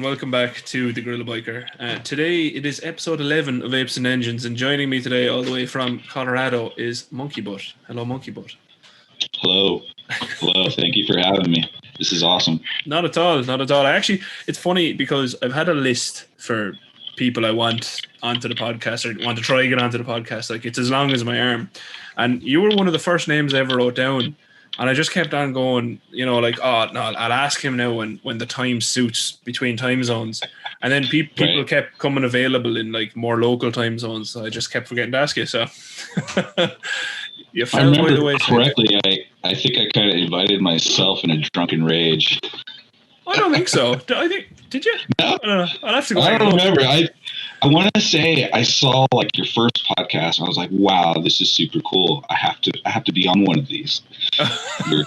and welcome back to the GorillaBiker. Today it is episode 11 of Apes and Engines, and joining me today all the way from Colorado is Monkey Butt. Hello, Monkey Butt. Hello. Hello, thank you for having me. This is awesome. Not at all, not at all. It's funny because I've had a list for people I want onto the podcast or want to try to get onto the podcast. Like, it's as long as my arm. And you were one of the first names I ever wrote down. And I just kept on going, like, oh, no, I'll ask him now when the time suits between time zones. And then people kept coming available in, like, more local time zones. So I just kept forgetting to ask you. So you fell by the way. Correctly, I think I kind of invited myself in a drunken rage. I don't think so. Did you? No. I'll have to go. I don't remember. I want to say I saw like your first podcast and I was like, wow, this is super cool. I have to be on one of these.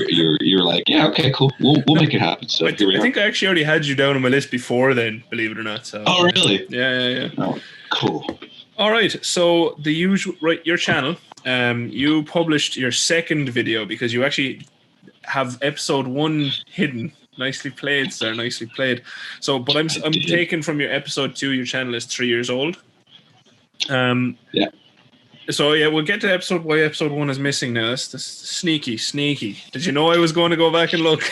you're like, yeah, okay, cool. We'll make it happen. So I think I actually already had you down on my list before then, believe it or not. So, oh, really? Yeah. Oh, cool. All right. So your channel, you published your second video because you actually have episode 1 hidden. Nicely played, sir. Nicely played. So, but I'm taken from your episode 2. Your channel is 3 years old. Yeah. So yeah, we'll get to why episode 1 is missing now. That's sneaky. Did you know I was going to go back and look?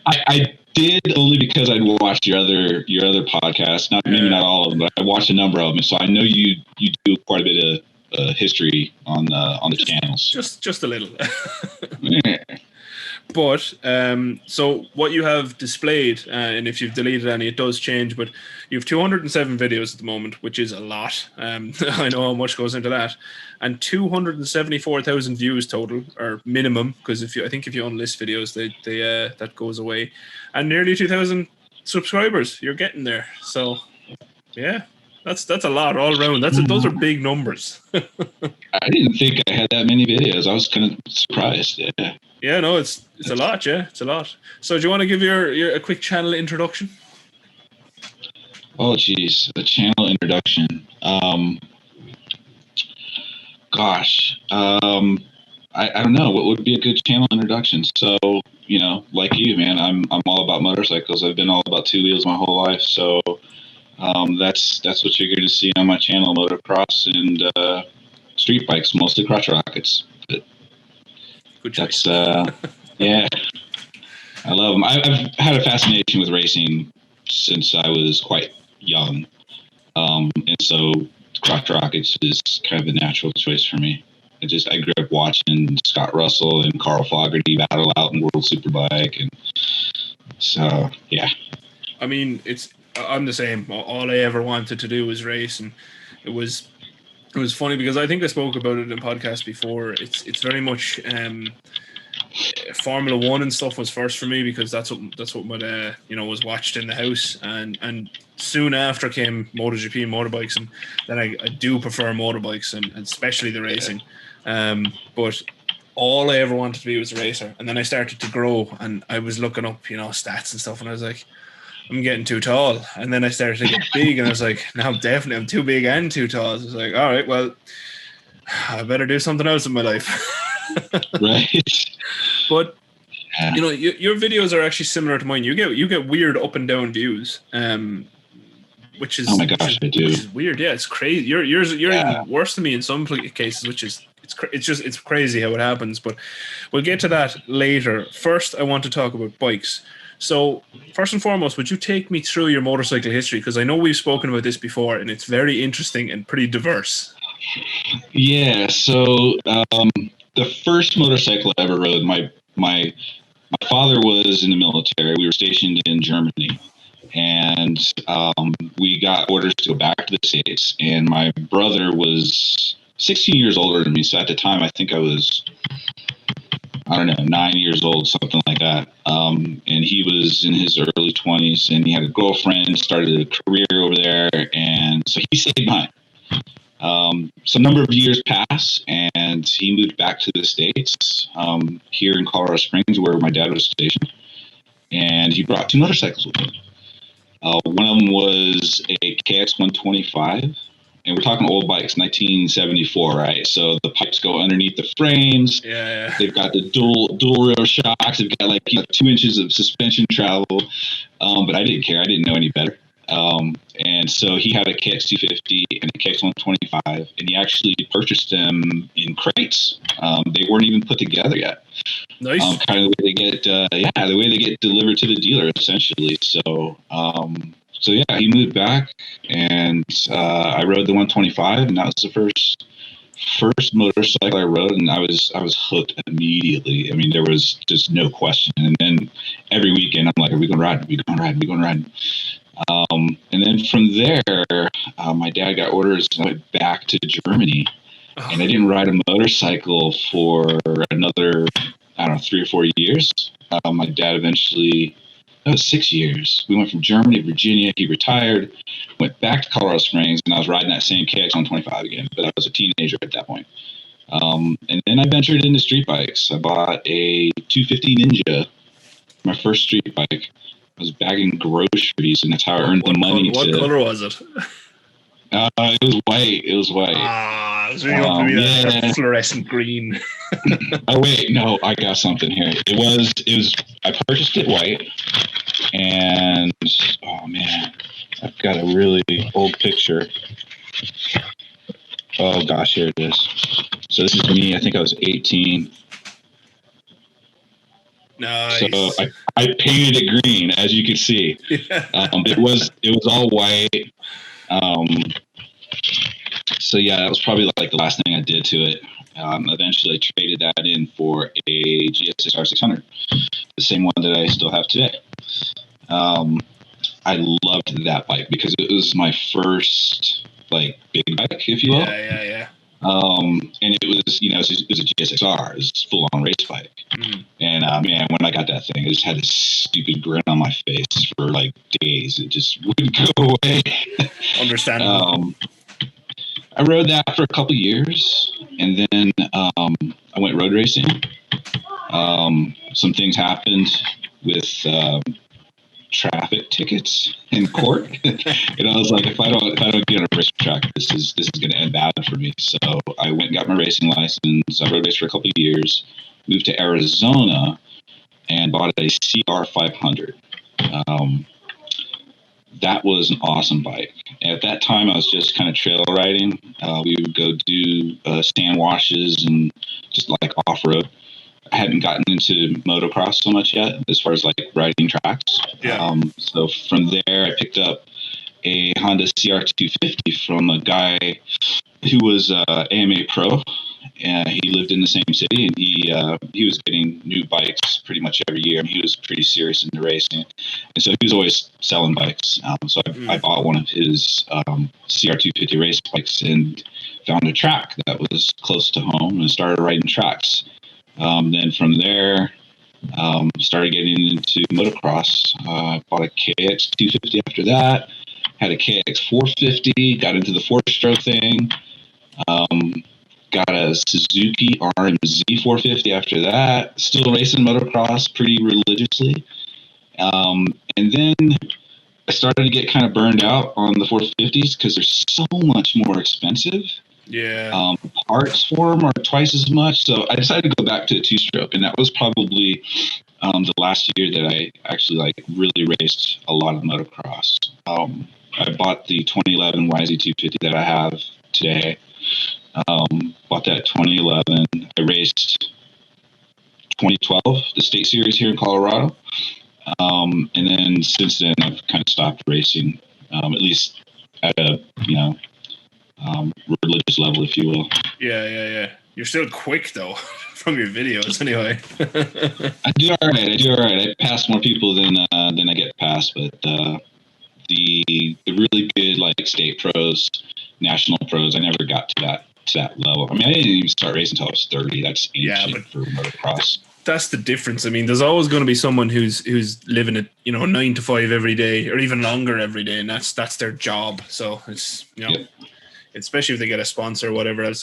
I did, only because I'd watched your other podcasts. Maybe not all of them, but I watched a number of them. So I know you do quite a bit of history on the channels. Just a little. Yeah. But so what you have displayed, and if you've deleted any, it does change. But you have 207 videos at the moment, which is a lot. I know how much goes into that, and 274,000 views total, or minimum, because if you unlist videos, they that goes away, and nearly 2,000 subscribers. You're getting there. So yeah. That's a lot all around. Those are big numbers. I didn't think I had that many videos. I was kind of surprised. Yeah. Yeah, no, it's a lot. Yeah, it's a lot. So, do you want to give your a quick channel introduction? Oh, geez, the channel introduction. I don't know what would be a good channel introduction. So, like you, man, I'm all about motorcycles. I've been all about two wheels my whole life. So. That's what you're going to see on my channel: motocross and street bikes, mostly crotch rockets. But good choice. Yeah, I love them. I've had a fascination with racing since I was quite young, and so crotch rockets is kind of the natural choice for me. I grew up watching Scott Russell and Carl Fogarty battle out in World Superbike, and so yeah. I mean, I'm the same. All I ever wanted to do was race, and it was funny because I think I spoke about it in podcast before. It's very much Formula 1 and stuff was first for me because that's what was watched in the house, and soon after came MotoGP and motorbikes, and then I do prefer motorbikes and especially the racing. But all I ever wanted to be was a racer, and then I started to grow, and I was looking up stats and stuff, and I was like, I'm getting too tall. And then I started to get big, and I was like, no, I'm too big and too tall. I was like, all right, well, I better do something else in my life. Right. But your videos are actually similar to mine. You get weird up and down views, which is, oh my gosh, I do. Which is weird. Yeah, it's crazy. You're even worse than me in some cases, which is it's crazy how it happens. But we'll get to that later. First, I want to talk about bikes. So, first and foremost, would you take me through your motorcycle history? Because I know we've spoken about this before, and it's very interesting and pretty diverse. Yeah. So, the first motorcycle I ever rode, my father was in the military. We were stationed in Germany, and we got orders to go back to the States. And my brother was 16 years older than me, so at the time, I think I was, 9 years old, something like that. And he was in his early 20s, and he had a girlfriend, started a career over there, and so he stayed behind. So a number of years passed, and he moved back to the States, here in Colorado Springs, where my dad was stationed, and he brought 2 motorcycles with him. One of them was a KX-125, and we're talking old bikes, 1974, right? So the pipes go underneath the frames. Yeah. They've got the dual rear shocks. They've got like 2 inches of suspension travel. But I didn't care. I didn't know any better. And so he had a KX250 and a KX125, and he actually purchased them in crates. They weren't even put together yet. Nice. Kind of the way they get, the way they get delivered to the dealer, essentially. So, yeah, he moved back, and I rode the 125, and that was the first motorcycle I rode, and I was hooked immediately. I mean, there was just no question. And then every weekend, I'm like, "Are we going to ride? Are we going to ride? Are we going to ride?" And then from there, my dad got orders, and I went back to Germany, and I didn't ride a motorcycle for another, I don't know, 3 or 4 years. My dad eventually, that was 6 years. We went from Germany to Virginia. He retired, went back to Colorado Springs, and I was riding that same KX125 again, but I was a teenager at that point. And then I ventured into street bikes. I bought a 250 Ninja, my first street bike. I was bagging groceries, and that's how I earned the money. What color was it? It was white. It was white. I was really hoping to be that fluorescent green. Oh wait, no, I got something here. It was. I purchased it white, and oh man, I've got a really old picture. Oh gosh, here it is. So this is me. I think I was 18. Nice. So I painted it green, as you can see. It was all white. So yeah, that was probably like the last thing I did to it. Eventually, I traded that in for a GSX-R 600, the same one that I still have today. I loved that bike because it was my first like big bike, if you will. Yeah. And it was, it was a GSX-R. It was a full-on race bike. And man, when I got that thing, I just had this stupid grin on my face for like days. It just wouldn't go away. Understandable. I rode that for a couple years, and then I went road racing. Some things happened with traffic tickets in court, and I was like, if I don't get on a racetrack, this is going to end bad for me. So I went and got my racing license. I road raced for a couple of years, moved to Arizona, and bought a CR500. That was an awesome bike. At that time, I was just kind of trail riding. We would go do stand washes and just like off-road. I hadn't gotten into motocross so much yet as far as like riding tracks. Yeah. So from there, I picked up a Honda CR250 from a guy who was AMA Pro. And he lived in the same city, and he was getting new bikes pretty much every year. And he was pretty serious into racing, and so he was always selling bikes. So I bought one of his CR250 race bikes and found a track that was close to home and started riding tracks. Then from there, started getting into motocross. Bought a KX250 after that. Had a KX450. Got into the 4-stroke thing. Got a Suzuki RMZ 450 after that. Still racing motocross pretty religiously. And then I started to get kind of burned out on the 450s because they're so much more expensive. Yeah. Parts for them are twice as much. So I decided to go back to a 2-stroke. And that was probably the last year that I actually like really raced a lot of motocross. I bought the 2011 YZ250 that I have today. Bought that 2011. I raced 2012, the state series here in Colorado. And then since then, I've kind of stopped racing, at least at a, religious level, if you will. Yeah. You're still quick, though, from your videos, anyway. I do all right. I pass more people than I get past, but the really good, like, state pros, national pros, I never got to that level. I mean, I didn't even start racing until I was 30. That's ancient for motocross. That's the difference. I mean, there's always going to be someone who's living it, 9 to 5 every day, or even longer every day, and that's their job. So it's especially if they get a sponsor or whatever else,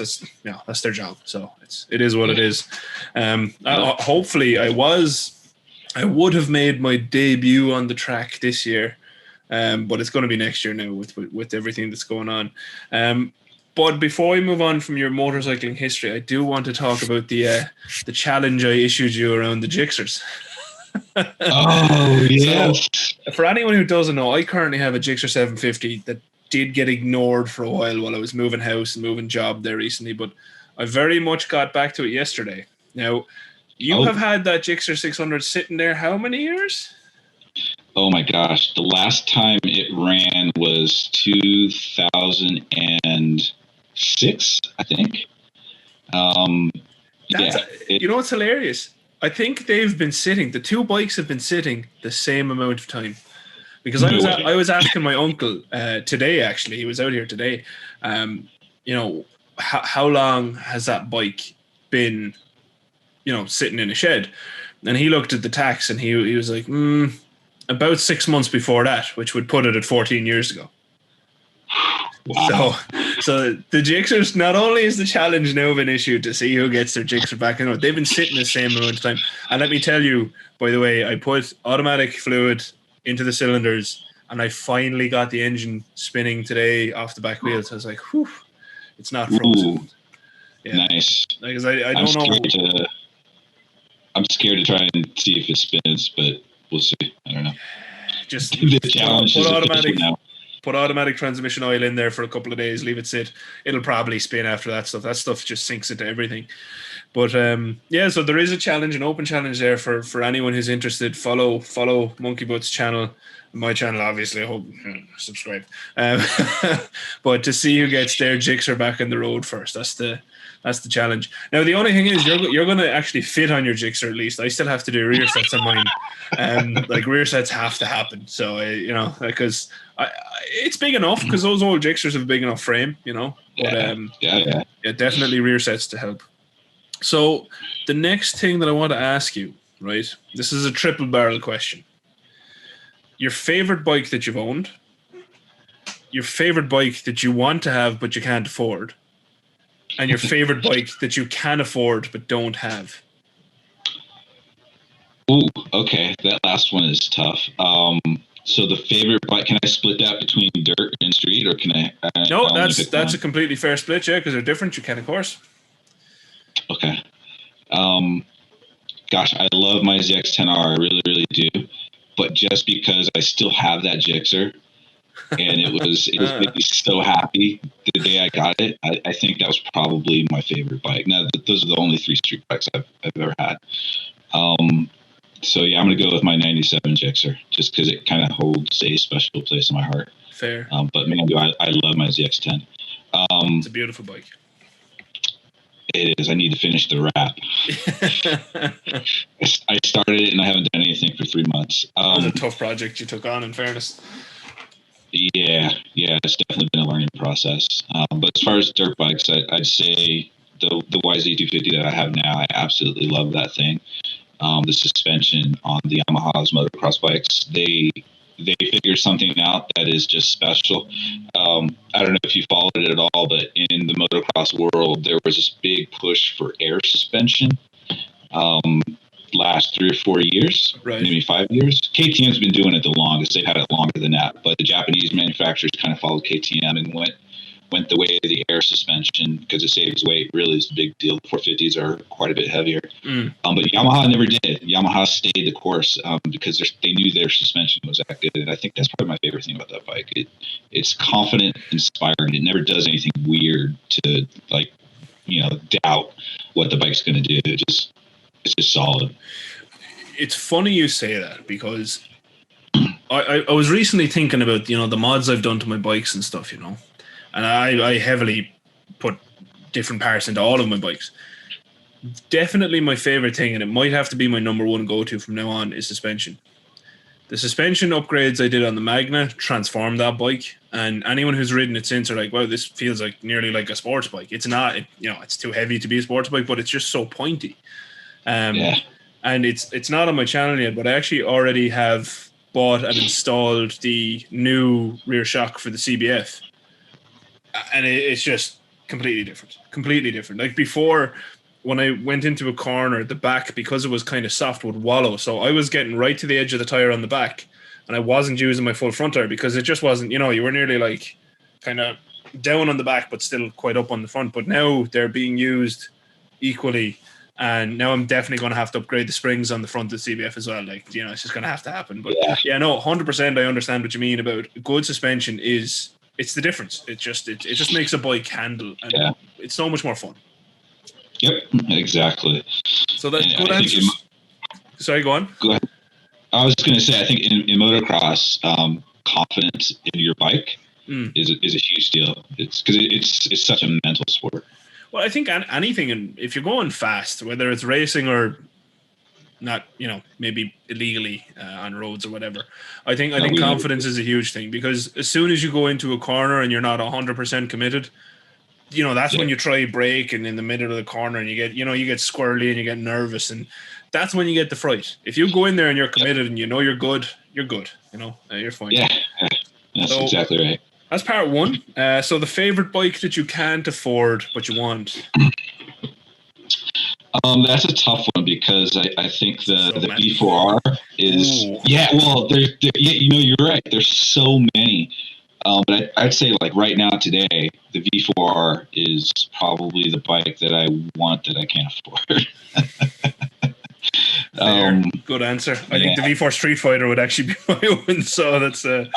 that's their job. So it is what it is. Hopefully, I would have made my debut on the track this year. but it's going to be next year now with everything that's going on. But before we move on from your motorcycling history, I do want to talk about the challenge I issued you around the Gixxers. Oh, yes. So, for anyone who doesn't know, I currently have a Gixxer 750 that did get ignored for a while I was moving house and moving job there recently, but I very much got back to it yesterday. Now, you have had that Gixxer 600 sitting there how many years? Oh my gosh. The last time it ran was 2006, I think. You know what's hilarious? I think they've been sitting, the two bikes have been sitting the same amount of time. Because I was asking my uncle today, actually, he was out here today, how long has that bike been, sitting in a shed? And he looked at the tax and he was like, about 6 months before that, which would put it at 14 years ago. Wow. So the Gixxers, not only is the challenge now been issued to see who gets their Gixxer back in the road, they've been sitting the same amount of time. And let me tell you, by the way, I put automatic fluid into the cylinders and I finally got the engine spinning today off the back wheels. I was like, whew, it's not frozen. Ooh, yeah. Nice. Because I don't know. I'm scared to try and see if it spins, but we'll see. I don't know. Just the challenge is put automatic transmission oil in there for a couple of days, leave it sit. It'll probably spin after that stuff. That stuff just sinks into everything. But so there is a challenge, an open challenge there for anyone who's interested. Follow Monkey Butts channel, my channel, obviously. I hope subscribe. But to see who gets their Gixxer back on the road first, that's the challenge. Now the only thing is you're going to actually fit on your Gixxer at least. I still have to do rear sets on mine. Like rear sets have to happen. So because it's big enough because those old Gixxers have a big enough frame, But yeah, definitely rear sets to help. So the next thing that I want to ask you, right? This is a triple barrel question. Your favorite bike that you've owned, your favorite bike that you want to have but you can't afford, and your favorite bike that you can afford but don't have. Ooh, okay. That last one is tough. So the favorite bike, can I split that between dirt and street, or can I? No, that's a completely fair split, yeah, because they're different. You can, of course. Okay. Gosh, I love my ZX-10R. I really, really do. But just because I still have that Gixxer, and it made me so happy the day I got it. I think that was probably my favorite bike. Now, those are the only 3 street bikes I've ever had. So yeah, I'm gonna go with my '97 Gixxer just because it kind of holds a special place in my heart. Fair. But man, I love my ZX-10. It's a beautiful bike. It is. I need to finish the wrap. I started it and I haven't done anything for 3 months. That was a tough project you took on, in fairness. Yeah, it's definitely been a learning process. But as far as dirt bikes, I'd say the YZ250 that I have now, I absolutely love that thing. The suspension on the Yamaha's motocross bikes, they figured something out that is just special. I don't know if you followed it at all, but in the motocross world, there was this big push for air suspension. Last 3 or 4 years, right. Maybe 5 years. KTM's been doing it the longest. They've had it longer than that, but the Japanese manufacturers kind of followed KTM and went the way of the air suspension because it saves weight. Really is a big deal. 450s are quite a bit heavier. But Yamaha never did. Yamaha stayed the course because they knew their suspension was that good. And I think that's probably my favorite thing about that bike. It's confident, inspiring. It never does anything weird to doubt what the bike's going to do. It's just solid. It's funny you say that because I was recently thinking about the mods I've done to my bikes and stuff, and I heavily put different parts into all of my bikes. Definitely my favorite thing, and it might have to be my number one go-to from now on, is suspension. The suspension upgrades I did on the Magna transformed that bike, and anyone who's ridden it since are like, wow, this feels like nearly like a sports bike. It's not, it's too heavy to be a sports bike, but it's just so pointy. And it's not on my channel yet, but I actually already have bought and installed the new rear shock for the CBF, and it's just completely different. Like before, when I went into a corner, the back, because it was kind of soft, would wallow, so I was getting right to the edge of the tire on the back. and I wasn't using my full front tire because it just wasn't, you were nearly like kind of down on the back, but still quite up on the front. But now they're being used equally. And now I'm definitely going to have to upgrade the springs on the front of the CBF as well. Like, it's just going to have to happen. But no, 100% I understand what you mean about good suspension it's the difference. It just makes a bike handle, and it's so much more fun. Yep, exactly. So that's good answers. Sorry, go on. Go ahead. I was going to say, I think in motocross, confidence in your bike is a huge deal. It's because it's such a mental sport. Well, I think anything, and if you're going fast, whether it's racing or not, maybe illegally on roads or whatever, I think confidence is a huge thing, because as soon as you go into a corner and you're not 100% committed, that's when you try brake and in the middle of the corner and you get squirrely and you get nervous, and that's when you get the fright. If you go in there and you're committed and you're good, you're good. You're fine. Yeah, that's exactly right. That's part one. So the favorite bike that you can't afford but you want. That's a tough one, because I think the V4R is you're right. There's so many, but I'd say like right now today the V4R is probably the bike that I want that I can't afford. Good answer. I think the V4 Street Fighter would actually be my one. So that's and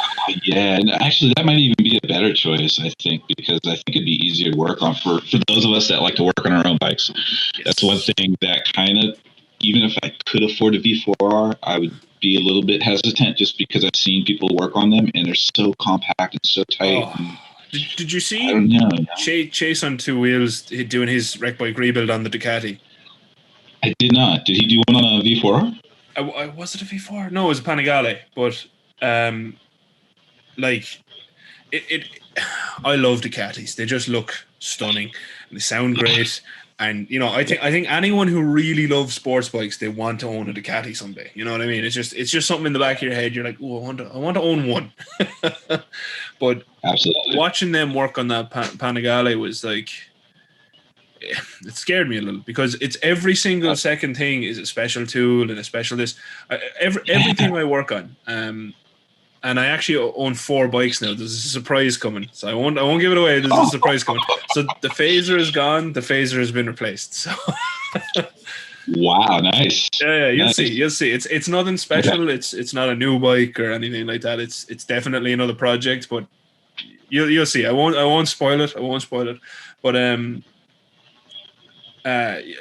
actually that might even be a better choice, I think, because I think it'd be easier to work on for those of us that like to work on our own bikes. Yes. That's one thing that kind of, even if I could afford a V4R, I would be a little bit hesitant, just because I've seen people work on them and they're so compact and so tight. Did you see I don't know. Chase on two wheels doing his wreck bike rebuild on the Ducati? I did not. Did he do one on a V4? Was it a V4? No, it was a Panigale. But I love Ducatis. They just look stunning and they sound great. And I think anyone who really loves sports bikes, they want to own a Ducati someday. You know what I mean? It's just something in the back of your head. You're like, oh, I want to own one. But absolutely, watching them work on that Panigale was like, it scared me a little, because it's every single second thing is a special tool and a special this. Everything I work on. And I actually own 4 bikes now. There's a surprise coming, so I won't give it away. There's a surprise coming. So the phaser is gone. The phaser has been replaced. So wow, nice. Yeah, you'll see. It's nothing special. Okay. It's not a new bike or anything like that. It's definitely another project, but you'll see. I won't spoil it. But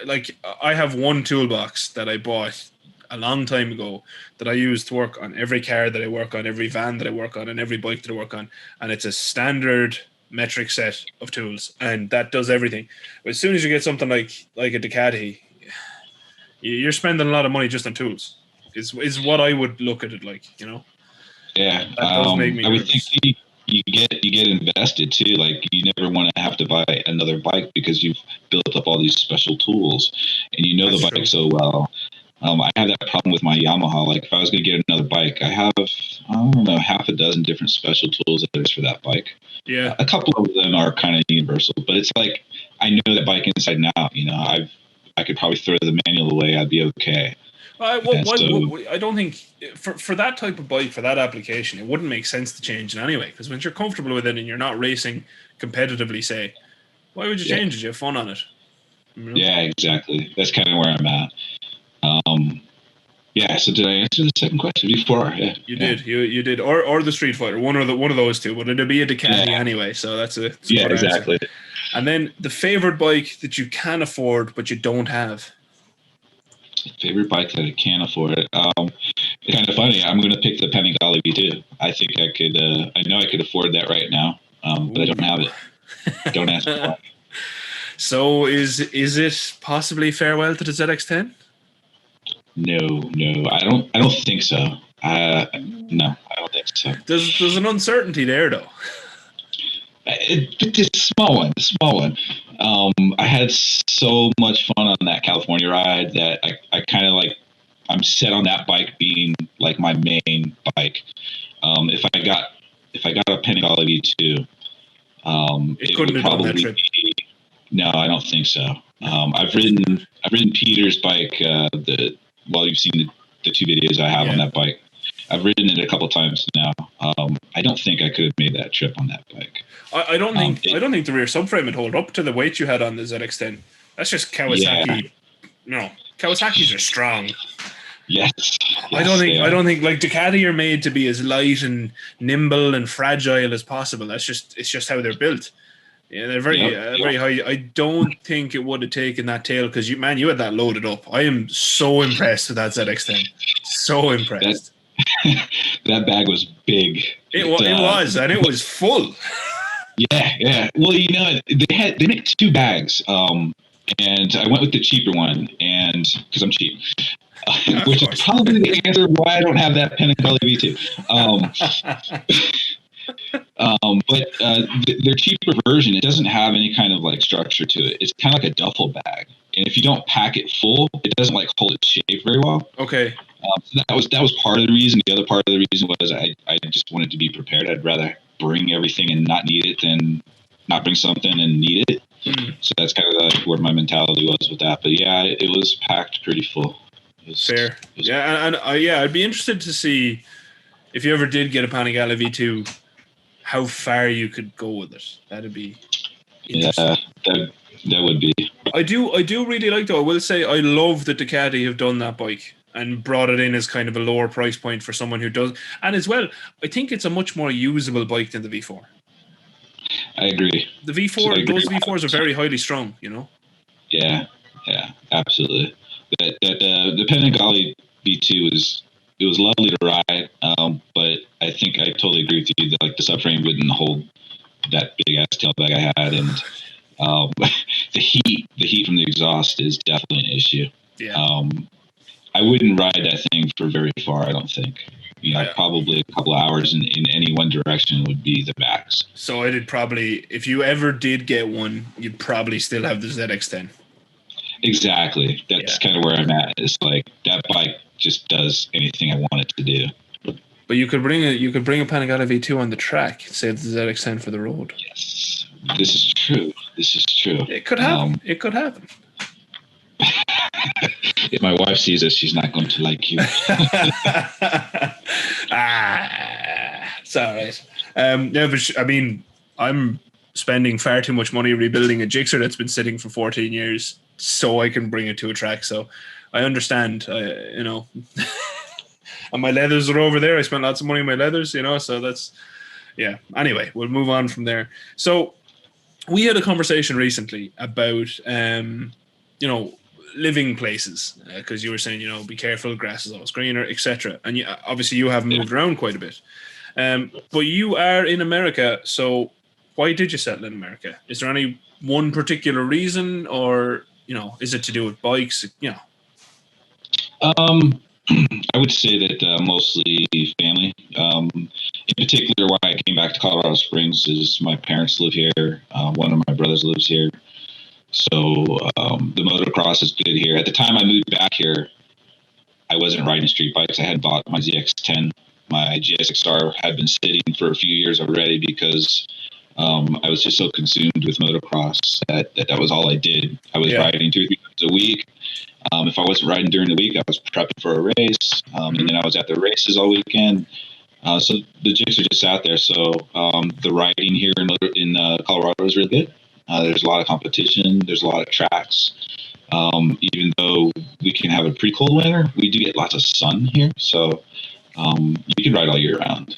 like I have one toolbox that I bought a long time ago that I use to work on every car that I work on, every van that I work on, and every bike that I work on. And it's a standard metric set of tools, and that does everything. But as soon as you get something like a Ducati, you're spending a lot of money just on tools. Is what I would look at it like, Yeah. That does make me nervous. I would think you get invested too. Like, you never want to have to buy another bike because you've built up all these special tools and the bike so well. I have that problem with my Yamaha. Like, if I was going to get another bike, I have, half a dozen different special tools that there's for that bike. Yeah. A couple of them are kind of universal, but it's like, I know that bike inside and out. I could probably throw the manual away. I'd be okay. I don't think for that type of bike, for that application, it wouldn't make sense to change it anyway. Because once you're comfortable with it and you're not racing competitively, say, why would you change it? You have fun on it. Yeah, exactly. That's kind of where I'm at. So did I answer the second question before? Yeah, you did. You did, or the Street Fighter, one of those two. But it'd be a Ducati anyway. So that's a exactly. Answer. And then the favorite bike that you can afford but you don't have. Favorite bike that I can't afford. It's kind of funny. I'm going to pick the Panigale V2. I think I could. I know I could afford that right now, but I don't have it. Don't ask me why. So is it possibly farewell to the ZX-10? No, I don't think so. No, I don't think so. There's an uncertainty there, though. It's a small one. I had so much fun on that California ride that I kind of like, I'm set on that bike being like my main bike. If I got a Panigale V2, it couldn't have done that trip. No, I don't think so. I've ridden Peter's bike. You've seen the 2 videos I have on that bike. I've ridden it a couple times now. I don't think I could have made that trip on that bike. I don't think the rear subframe would hold up to the weight you had on the ZX-10. That's just Kawasaki. Yeah. No, Kawasaki's are strong. Yes. I don't think like Ducati are made to be as light and nimble and fragile as possible. It's just how they're built. Yeah, they're very high. I don't think it would have taken that tail because you had that loaded up. I am so impressed with that ZX-10. So impressed. That bag was big. It was, and it was full. Yeah. Well, they make 2 bags, and I went with the cheaper one, and because I'm cheap, which is probably the answer why I don't have that Panigale V2. But their cheaper version, it doesn't have any kind of like structure to it. It's kind of like a duffel bag, and if you don't pack it full, it doesn't like hold its shape very well. Okay. So that was part of the reason. The other part of the reason was I just wanted to be prepared. I'd rather bring everything and not need it than not bring something and need it. Mm-hmm. So that's kind of where my mentality was with that. But yeah, it was packed pretty full. Fair. And I'd be interested to see if you ever did get a Panigale V2, how far you could go with it. That'd be interesting. Yeah, that would be. I do really like, though. I will say I love that Ducati have done that bike and brought it in as kind of a lower price point for someone who does. And as well, I think it's a much more usable bike than the V4. I agree. The V4, those V4s are very highly strung, Yeah, absolutely. The Panigale V2 was lovely to ride, but I think I totally agree with you that like the subframe wouldn't hold that big ass tailbag I had, and the heat from the exhaust is definitely an issue. Yeah. I wouldn't ride that thing for very far, I don't think. Probably a couple of hours in any one direction would be the max. So if you ever did get one, you'd probably still have the ZX-10. Exactly. That's kind of where I'm at. It's like that bike just does anything I want it to do. But you could bring a Panigale V2 on the track, save the ZX-10 for the road. Yes, this is true. It could happen. It could happen. If my wife sees this, she's not going to like you. It's all right. I'm spending far too much money rebuilding a Gixxer that's been sitting for 14 years so I can bring it to a track. So I understand, and my leathers are over there. I spent lots of money on my leathers, so that's, yeah. Anyway, we'll move on from there. So we had a conversation recently about, living places, because you were saying, be careful, grass is always greener, etc. And obviously you have moved around quite a bit. But you are in America, so why did you settle in America? Is there any one particular reason, or, is it to do with bikes? I would say that mostly family. In particular, why I came back to Colorado Springs is my parents live here. One of my brothers lives here. So the motocross is good here. At the time I moved back here, I wasn't riding street bikes. I had bought my ZX-10. My GSX-R had been sitting for a few years already because I was just so consumed with motocross that was all I did. I was riding 2 or 3 times a week. If I wasn't riding during the week, I was prepping for a race, and then I was at the races all weekend. So the jigs are just out there. So the riding here in Colorado is really good. There's a lot of competition. There's a lot of tracks. Even though we can have a pretty cold winter, we do get lots of sun here. So you can ride all year round.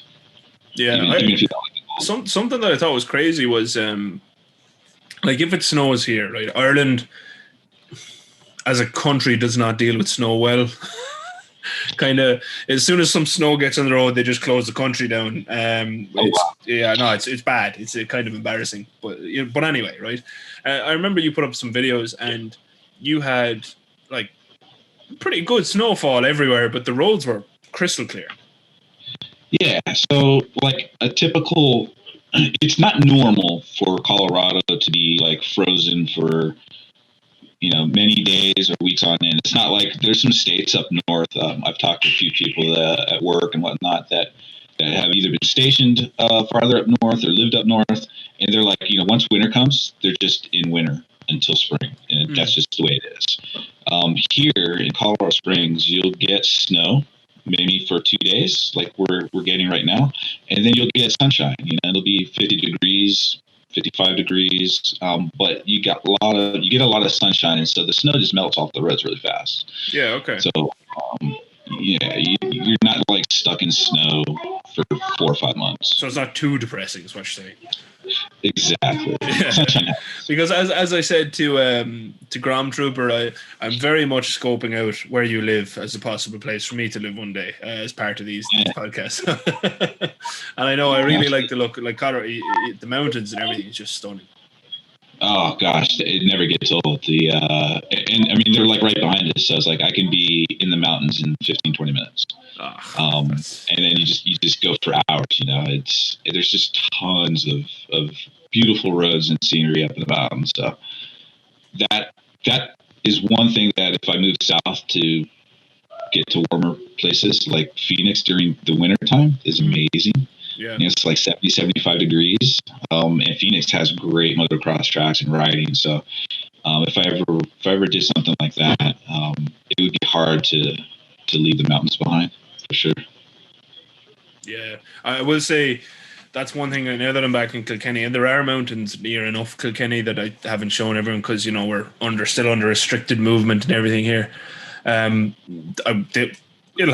Yeah. Even if you don't like it cold. Something that I thought was crazy was like if it snows here, right? Ireland as a country does not deal with snow well. Kind of as soon as some snow gets on the road, they just close the country down. It's bad. It's kind of embarrassing, but anyway, right? I remember you put up some videos and you had like pretty good snowfall everywhere, but the roads were crystal clear. Yeah, so like a typical, it's not normal for Colorado to be like frozen for many days or weeks on end. It's not like there's some states up north. I've talked to a few people at work and whatnot that have either been stationed farther up north or lived up north, and they're like, once winter comes, they're just in winter until spring, and that's just the way it is. Here in Colorado Springs, you'll get snow maybe for 2 days, like we're getting right now, and then you'll get sunshine. You know, it'll be 50 degrees, 55 degrees, but you get a lot of sunshine, and so the snow just melts off the roads really fast. Yeah. Okay. So yeah, you're not like stuck in snow for 4 or 5 months. So it's not too depressing, is what you're saying. Exactly. Because as I said to Grom Trooper, I'm very much scoping out where you live as a possible place for me to live one day as part of these podcasts. And I know I really like the look, like Colorado, the mountains and everything is just stunning. Oh gosh, it never gets old. And I mean they're like right behind us, so it's like I can be in the mountains in 15-20 minutes. And then you just go for hours. You know, there's just tons of beautiful roads and scenery up in the mountains. So that is one thing that if I move south to get to warmer places like Phoenix during the winter time is amazing. Yeah, it's like 70, 75 degrees. And Phoenix has great motocross tracks and riding. So if I ever did something like that, it would be hard to leave the mountains behind for sure. Yeah, I will say that's one thing. Now that I'm back in Kilkenny, and there are mountains near enough Kilkenny that I haven't shown everyone because, you know, we're still under restricted movement and everything here. It'll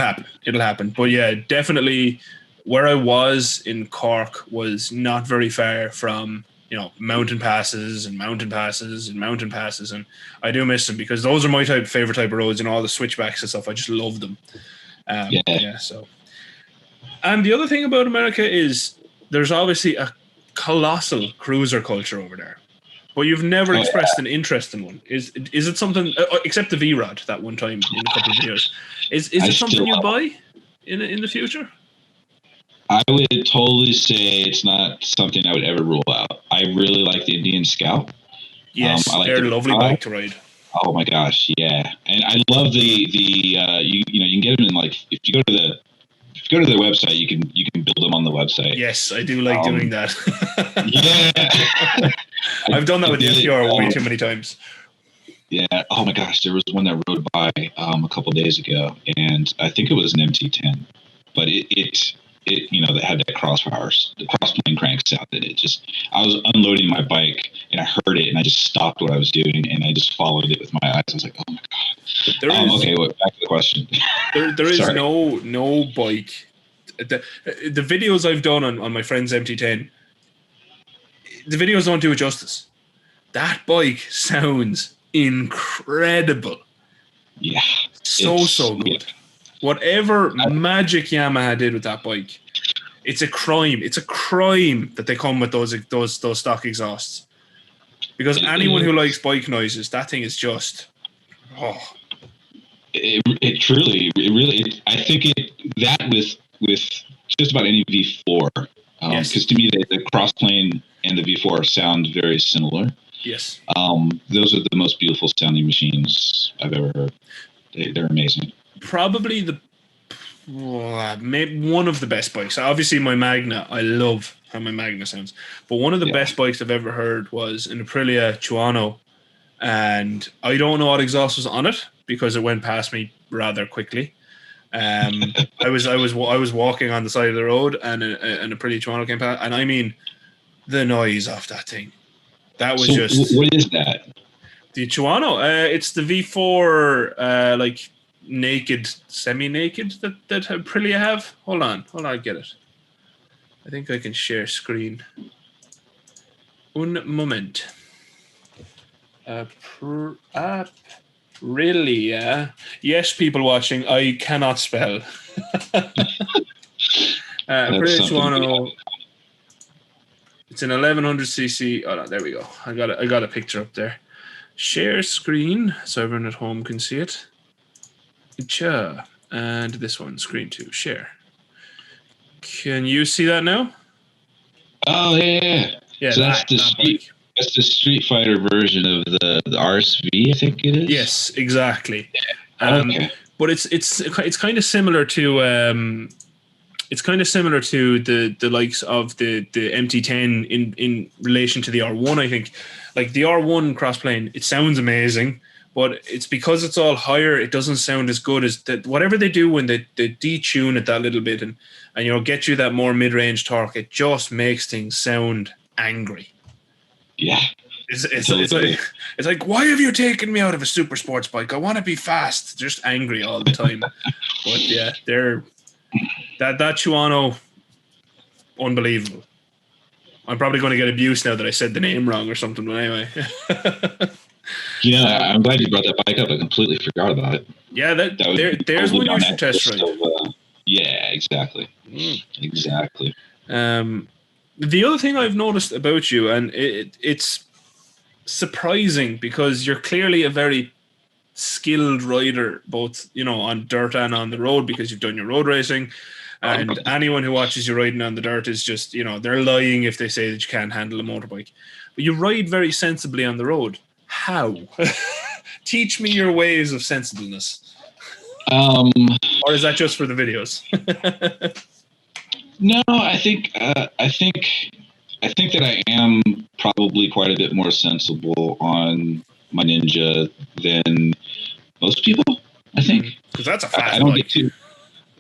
happen. But yeah, definitely where I was in Cork was not very far from, you know, mountain passes, and I do miss them because those are my favorite type of roads, and all the switchbacks and stuff. I just love them. So. And the other thing about America is there's obviously a colossal cruiser culture over there, but you've never expressed an interest in one. Is it something except the V-Rod that one time in a couple of years? Is it something you buy in the future? I would totally say it's not something I would ever rule out. I really like the Indian Scout. Yes, they're a lovely bike to ride. Oh my gosh, yeah, and I love the you can get them in, like, if you go to their website, you can build them on the website. Yes, I do like doing that. Yeah, I've done that with the FDR way too many times. Yeah. Oh my gosh, there was one that rode by a couple days ago, and I think it was an MT10, but it you know, that had that the crossplane crank sound that I was unloading my bike and I heard it and I just stopped what I was doing and I just followed it with my eyes. I was like, oh my god. Okay, well, back to the question. There is no bike. The videos I've done on my friend's MT10, the videos don't do it justice. That bike sounds incredible. Yeah. So good. Yeah. Whatever magic Yamaha did with that bike, it's a crime. It's a crime that they come with those stock exhausts. Because anyone who likes bike noises, that thing is just, It really. I think that with just about any V4, because to me the crossplane and the V4 sound very similar. Yes. Those are the most beautiful sounding machines I've ever heard. They're amazing. Probably one of the best bikes. Obviously, my Magna. I love how my Magna sounds. But one of the best bikes I've ever heard was an Aprilia Tuono, and I don't know what exhaust was on it because it went past me rather quickly. I was walking on the side of the road, and an Aprilia Tuono came past, and I mean, the noise off that thing. That was just. What is that? The Tuono. It's the V4, like naked, semi-naked that Aprilia have. Hold on, I get it. I think I can share screen. Un moment. Aprilia. Yes, people watching, I cannot spell. Aprilia Tuono. It's an 1100cc. Oh no, there we go. I got a picture up there. Share screen so everyone at home can see it. And this one, screen 2, share. Can you see that now? Oh yeah. So that's the Street Fighter version of the RSV, I think it is. Yes, exactly. Okay. But it's kind of similar to the likes of the MT10 in relation to the R1. I think, like the R1 crossplane, it sounds amazing, but it's because it's all higher, it doesn't sound as good as that. Whatever they do when they detune it that little bit and you know, get you that more mid-range torque, it just makes things sound angry. Yeah. It's like, why have you taken me out of a super sports bike? I want to be fast. Just angry all the time. But yeah, that Shimano, unbelievable. I'm probably going to get abuse now that I said the name wrong or something. But anyway. Yeah, I'm glad you brought that bike up. I completely forgot about it. Yeah, there's one you should test ride. Yeah, exactly. Exactly. The other thing I've noticed about you, and it's surprising because you're clearly a very skilled rider, both, you know, on dirt and on the road, because you've done your road racing. And anyone who watches you riding on the dirt is just, you know, they're lying if they say that you can't handle a motorbike. But you ride very sensibly on the road. How? Teach me your ways of sensibleness. Or is that just for the videos? No, I think that I am probably quite a bit more sensible on my Ninja than most people. I think because that's a fast. I don't get too.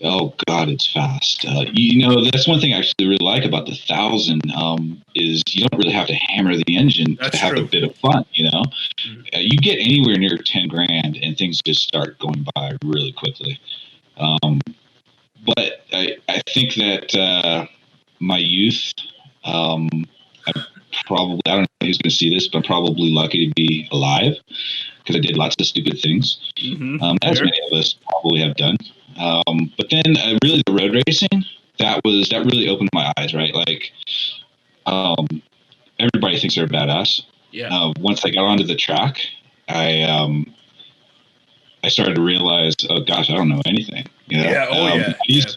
Oh God, it's fast. You know, that's one thing I actually really like about the 1000 is you don't really have to hammer the engine to have a bit of fun. You know, you get anywhere near 10 grand and things just start going by really quickly. But I think that my youth, I don't know who's going to see this, but I'm probably lucky to be alive because I did lots of stupid things, as many of us probably have done. But then really the road racing, that really opened my eyes, right? Like, everybody thinks they're a badass. Yeah. Once I got onto the track, I started to realize, oh gosh, I don't know anything. You know? Yeah. Oh yeah. I used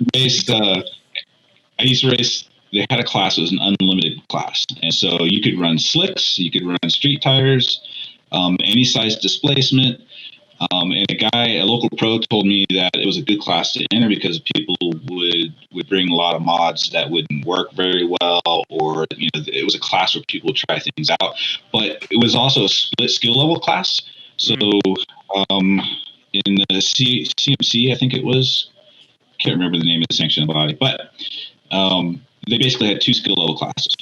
to race. They had a class. It was an unlimited class, and so you could run slicks, you could run street tires, any size displacement. And a local pro, told me that it was a good class to enter because people would bring a lot of mods that wouldn't work very well, or you know, it was a class where people would try things out. But it was also a split skill level class. So in the CMC, I think it was, can't remember the name of the sanctioning body, but they basically had 2 skill level classes.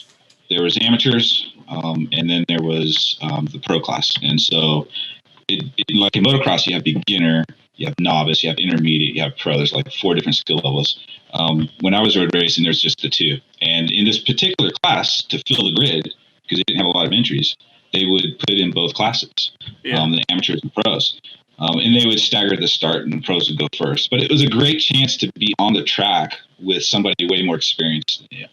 There was amateurs, and then there was the pro class. And so, like in motocross, you have beginner, you have novice, you have intermediate, you have pro. There's like 4 different skill levels. When I was road racing, there's just the 2. And in this particular class, to fill the grid, because they didn't have a lot of entries, they would put in both classes, the amateurs and pros. And they would stagger the start, and the pros would go first. But it was a great chance to be on the track with somebody way more experienced than you.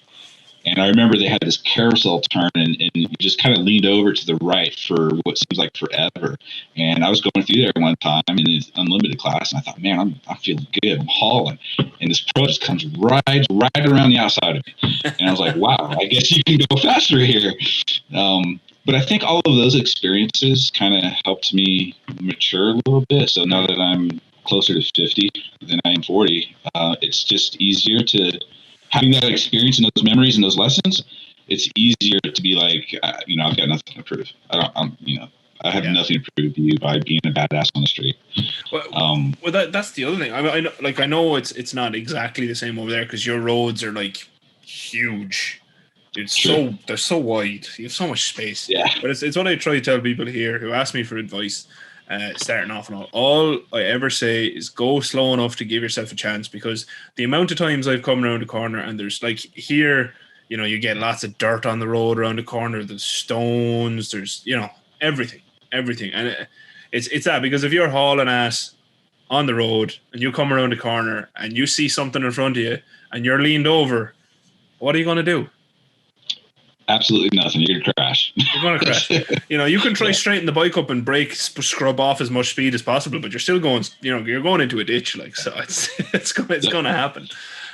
And I remember they had this carousel turn, and you just kind of leaned over to the right for what seems like forever. And I was going through there one time in this unlimited class, and I thought, man, I'm feeling good. I'm hauling. And this pro just comes right around the outside of me. And I was like, wow, I guess you can go faster here. But I think all of those experiences kind of helped me mature a little bit. So now that I'm closer to 50 than I am 40, it's just easier to, having that experience and those memories and those lessons, it's easier to be like, you know, I've got nothing to prove. I have nothing to prove to you by being a badass on the street. Well, that's the other thing. I know it's not exactly the same over there because your roads are like huge. They're so wide. You have so much space. Yeah. But it's what I try to tell people here who ask me for advice, starting off and all I ever say is go slow enough to give yourself a chance, because the amount of times I've come around the corner and there's like here, you know, you get lots of dirt on the road around the corner, there's stones, there's, you know, everything. And it's that, because if you're hauling ass on the road and you come around the corner and you see something in front of you and you're leaned over, what are you going to do? Absolutely nothing. You're gonna crash. You're gonna crash. You know, you can try straighten the bike up and brake, scrub off as much speed as possible, but you're still going. You know, you're going into a ditch. Like, so it's gonna happen.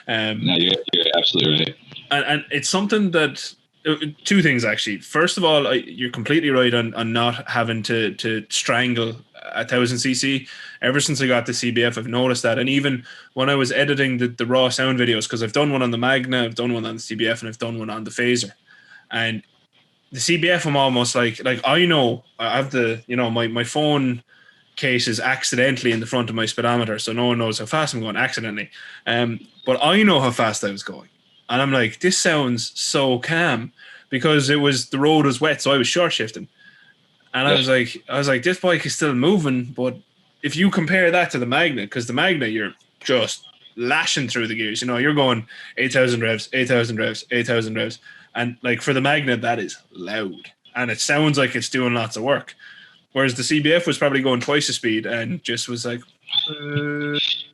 No, you're absolutely right. And it's something that 2 things actually. First of all, you're completely right on not having to strangle 1000cc. Ever since I got the CBF, I've noticed that, and even when I was editing the raw sound videos, because I've done one on the Magna, I've done one on the CBF, and I've done one on the Phaser. And the CBF, I'm almost like I know I have the, you know, my phone cases accidentally in the front of my speedometer, so no one knows how fast I'm going accidentally. But I know how fast I was going, and I'm like, this sounds so calm, because the road was wet, so I was short shifting, and I was like, this bike is still moving. But if you compare that to the Magna, because the Magna, you're just lashing through the gears, you're going 8,000 revs, 8,000 revs, 8,000 revs, and like for the Magna, that is loud, and it sounds like it's doing lots of work. Whereas the CBF was probably going twice the speed and just was like. Whereas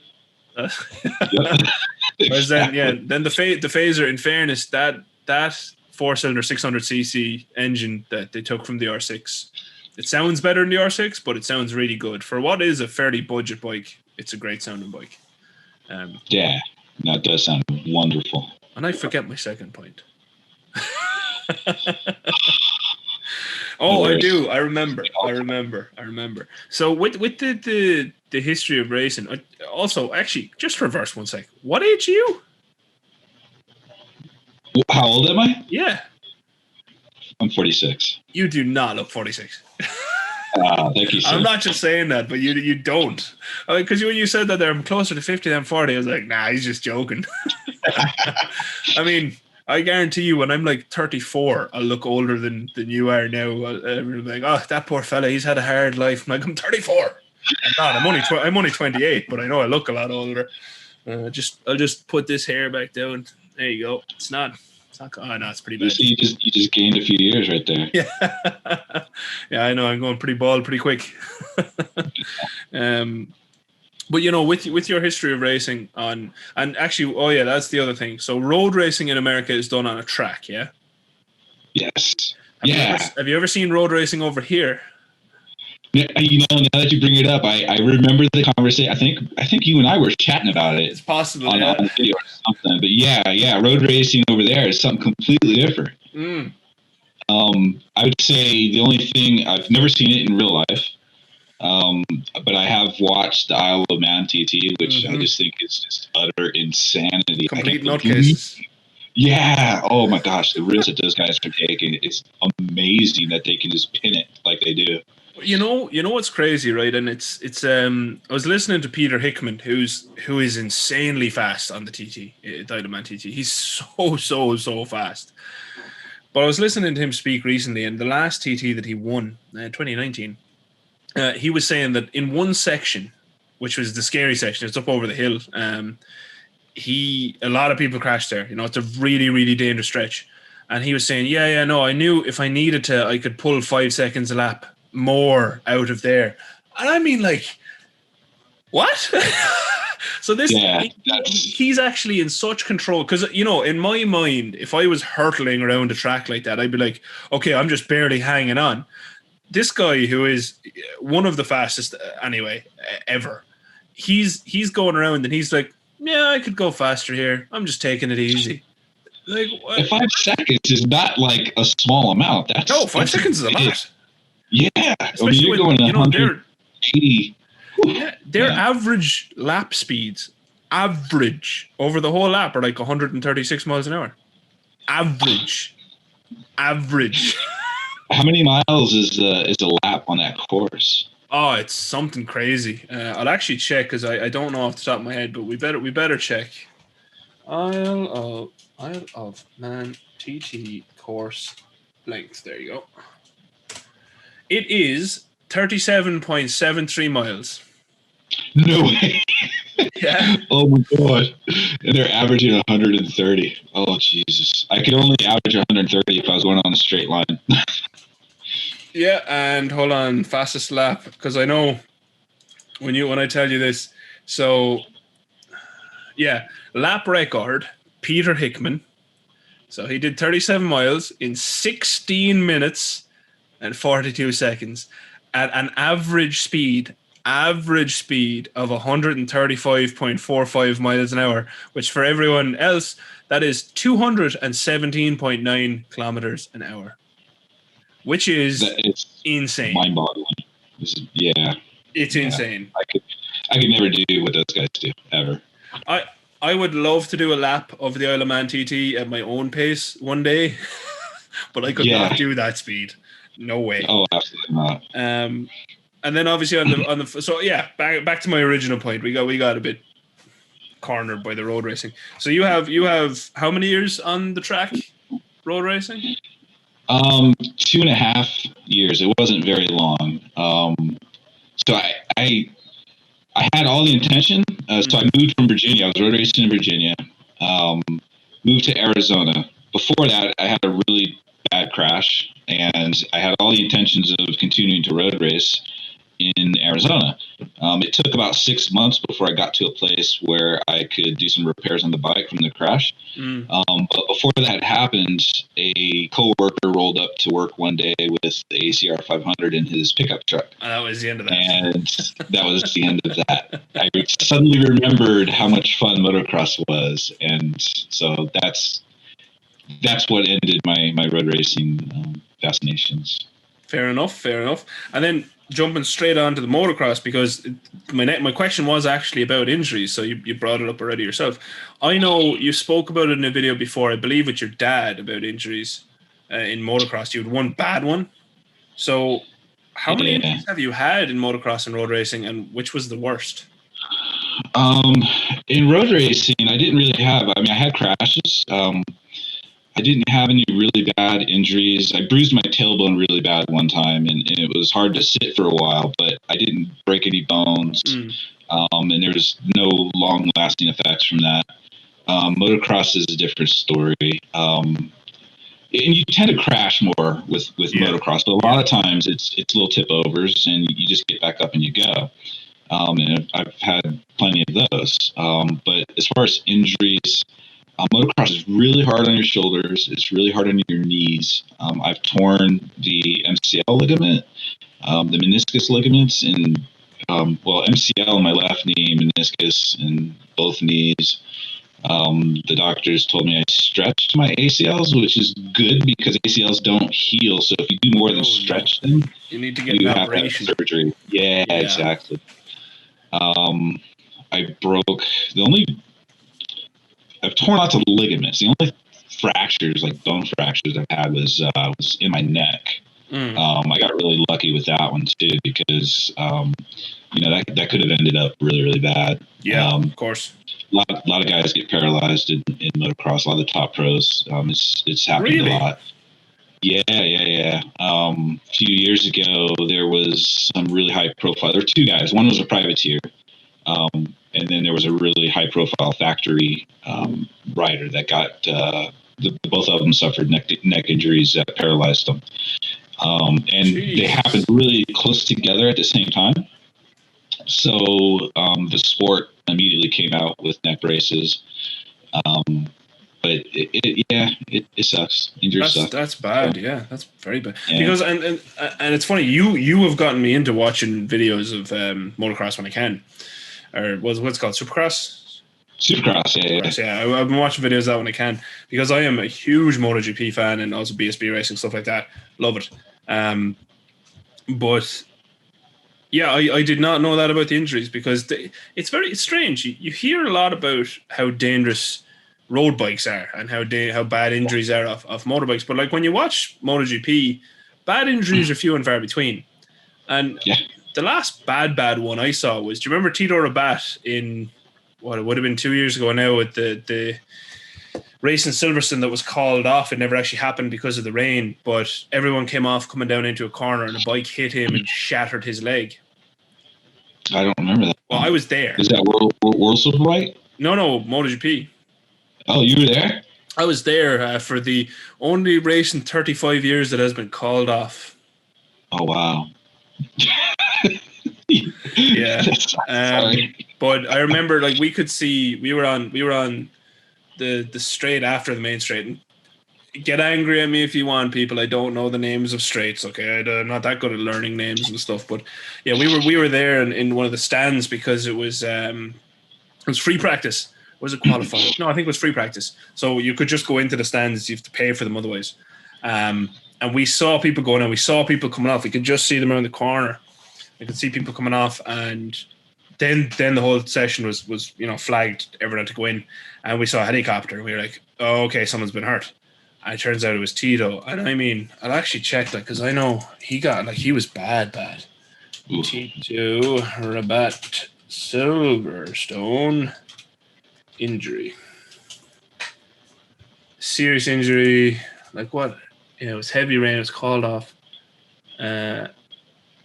then the Phaser, in fairness, that 4-cylinder 600cc engine that they took from the R6, it sounds better than the R6, but it sounds really good for what is a fairly budget bike. It's a great sounding bike. That does sound wonderful. And I forget my second point. Oh, I do. I remember. So with the history of racing, also, actually, just reverse one sec. What age are you? How old am I? Yeah. I'm 46. You do not look 46. Thank you, sir. I'm not just saying that, but you don't. Because when you said that I'm closer to 50 than 40, I was like, nah, he's just joking. I mean, I guarantee you, when I'm like 34, I'll look older than you are now. I'll be like, oh, that poor fella, he's had a hard life. I'm like, I'm 34. I'm not. I'm only 28, but I know I look a lot older. I'll just put this hair back down. There you go. It's not. Oh no, it's pretty bad. You just gained a few years right there. Yeah, yeah, I know. I'm going pretty bald pretty quick. But with your history of racing and actually, oh yeah, that's the other thing. So road racing in America is done on a track, yeah. Yes. Have you ever seen road racing over here? Now that you bring it up, I remember the conversation. I think you and I were chatting about it. It's possible on the video or something. But yeah, road racing over there is something completely different. I would say the only thing, I've never seen it in real life, but I have watched the Isle of Man TT, which I just think is just utter insanity. Complete nutcases. Yeah. Oh my gosh, the risks that those guys are taking, it's amazing that they can just pin it like they do. You know what's crazy, right? And it's I was listening to Peter Hickman, who is insanely fast on the TT, the Isle of Man TT. He's so fast. But I was listening to him speak recently, and the last TT that he won, 2019, he was saying that in one section, which was the scary section, it's up over the hill, a lot of people crashed there. It's a really, really dangerous stretch. And he was saying, no, I knew if I needed to, I could pull 5 seconds a lap more out of there. And I mean, like, what? So he's actually in such control, because in my mind, if I was hurtling around a track like that, I'd be like, okay, I'm just barely hanging on. This guy, who is one of the fastest anyway ever, he's going around and he's like, yeah, I could go faster here, I'm just taking it easy. Like, what? 5 seconds is not like a small amount. 5 seconds is a lot. Yeah, especially you're going 180. Their average lap speeds, over the whole lap, are like 136 miles an hour. Average. How many miles is a lap on that course? Oh, it's something crazy. I'll actually check, because I don't know off the top of my head, but we better check. Isle of Man TT course length. There you go. It is 37.73 miles. No way. Yeah. Oh my god. And they're averaging 130. Oh Jesus. I could only average 130 if I was going on a straight line. Yeah, and hold on, fastest lap, because I know when I tell you this. So yeah, lap record, Peter Hickman. So he did 37 miles in 16 minutes and 42 seconds at an average speed of 135.45 miles an hour, which for everyone else, that is 217.9 kilometers an hour, which is insane. Mind-boggling. It's insane. I could never do what those guys do, ever. I would love to do a lap of the Isle of Man TT at my own pace one day, but I could not do that speed. No way. Oh, absolutely not. And then obviously on the so yeah, back to my original point. We got a bit cornered by the road racing. So you have how many years on the track road racing? 2.5 years. It wasn't very long. So I had all the intention. So I moved from Virginia. I was road racing in Virginia. Moved to Arizona. Before that, I had a really bad crash, and I had all the intentions of continuing to road race in Arizona. It took about 6 months before I got to a place where I could do some repairs on the bike from the crash. But before that happened, a coworker rolled up to work one day with the ACR 500 in his pickup truck. And that was the end of that. And that was the end of that. I suddenly remembered how much fun motocross was, and so that's what ended my road racing fascinations. Fair enough. And then jumping straight on to the motocross, because my question was actually about injuries, so you brought it up already yourself. I know you spoke about it in a video before, I believe with your dad, about injuries in motocross. You had one bad one. So how many injuries have you had in motocross and road racing, and which was the worst? In road racing, I didn't really have, I had crashes. I didn't have any really bad injuries. I bruised my tailbone really bad one time, and it was hard to sit for a while, but I didn't break any bones. And there was no long-lasting effects from that. Motocross is a different story. And you tend to crash more with motocross, but a lot of times it's little tip overs, and you just get back up and you go. And I've had plenty of those. But as far as injuries, motocross is really hard on your shoulders. It's really hard on your knees. I've torn the MCL ligament, the meniscus ligaments, and MCL in my left knee, meniscus in both knees. The doctors told me I stretched my ACLs, which is good because ACLs don't heal. So if you do more than stretch them, you need to get an operation. Surgery. Yeah, exactly. I've torn lots of ligaments. The only fractures, like bone fractures, I've had was in my neck. I got really lucky with that one too, because that could have ended up really, really bad. Yeah, of course. A lot of guys get paralyzed in motocross. A lot of the top pros. It's happened a lot. Yeah. A few years ago, there was some really high profile. There were two guys. One was a privateer. And then there was a really high-profile factory rider that got both of them suffered neck injuries that paralyzed them, and they happened really close together at the same time. So the sport immediately came out with neck braces, but it sucks. Injuries suck. That's bad. Yeah, that's very bad. Yeah. Because and it's funny, you have gotten me into watching videos of motocross when I can. Or what's it called? Supercross? Supercross, yeah. I've been watching videos of that when I can, because I am a huge MotoGP fan and also BSB racing, stuff like that. Love it. But yeah, I did not know that about the injuries, because it's very strange. You hear a lot about how dangerous road bikes are and how bad injuries are off motorbikes. But like when you watch MotoGP, bad injuries are few and far between. And the last bad one I saw was, do you remember Tito Rabat in what it would have been 2 years ago now, with the race in Silverstone that was called off? It never actually happened because of the rain, but everyone came off coming down into a corner and a bike hit him and shattered his leg. I don't remember that. Well, I was there. Is that World Superbike? No, MotoGP. Oh, you were there? I was there for the only race in 35 years that has been called off. Oh, wow. Yeah. But I remember, like, we could see, we were on the straight after the main straight, and get angry at me if you want, people. I don't know the names of straights, okay? I'm not that good at learning names and stuff, but yeah, we were there in one of the stands because it was free practice. Was it qualifying? No, I think it was free practice. So you could just go into the stands. You have to pay for them otherwise. And we saw people going on. We saw people coming off. We could just see them around the corner. I could see people coming off, and then the whole session was flagged. Everyone had to go in, and we saw a helicopter. And we were like, oh, okay, someone's been hurt. And it turns out it was Tito. And I mean, I'll actually check that, because I know he was bad. T2 Rabat Silverstone injury. Serious injury, like what? Yeah, it was heavy rain. It was called off. They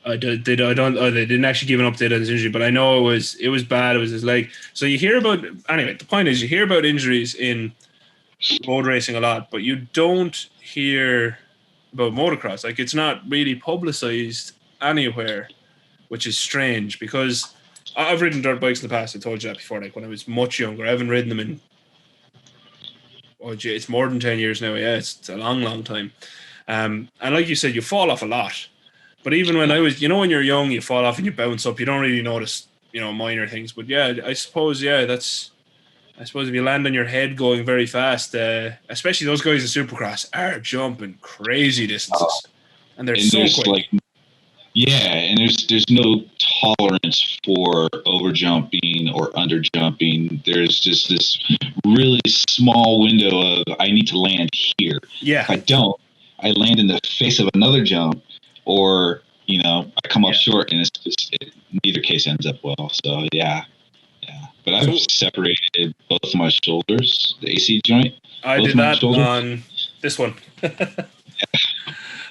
didn't actually give an update on his injury, but I know it was bad. It was his leg. So you hear about, anyway, the point is you hear about injuries in road racing a lot, but you don't hear about motocross. Like, it's not really publicized anywhere, which is strange because I've ridden dirt bikes in the past. I told you that before, like when I was much younger. I haven't ridden them in, it's more than 10 years now. Yeah, it's a long, long time. And like you said, you fall off a lot. But even when I was, when you're young, you fall off and you bounce up. You don't really notice, minor things. But yeah, I suppose if you land on your head going very fast, especially those guys in Supercross are jumping crazy distances, and they're so quick. And there's no tolerance for over jumping or under jumping. There's just this really small window of I need to land here. Yeah. If I don't, I land in the face of another jump, or I come up short, and it's just neither case ends up well. So yeah. But I've separated both of my shoulders, the AC joint. I did that on this one.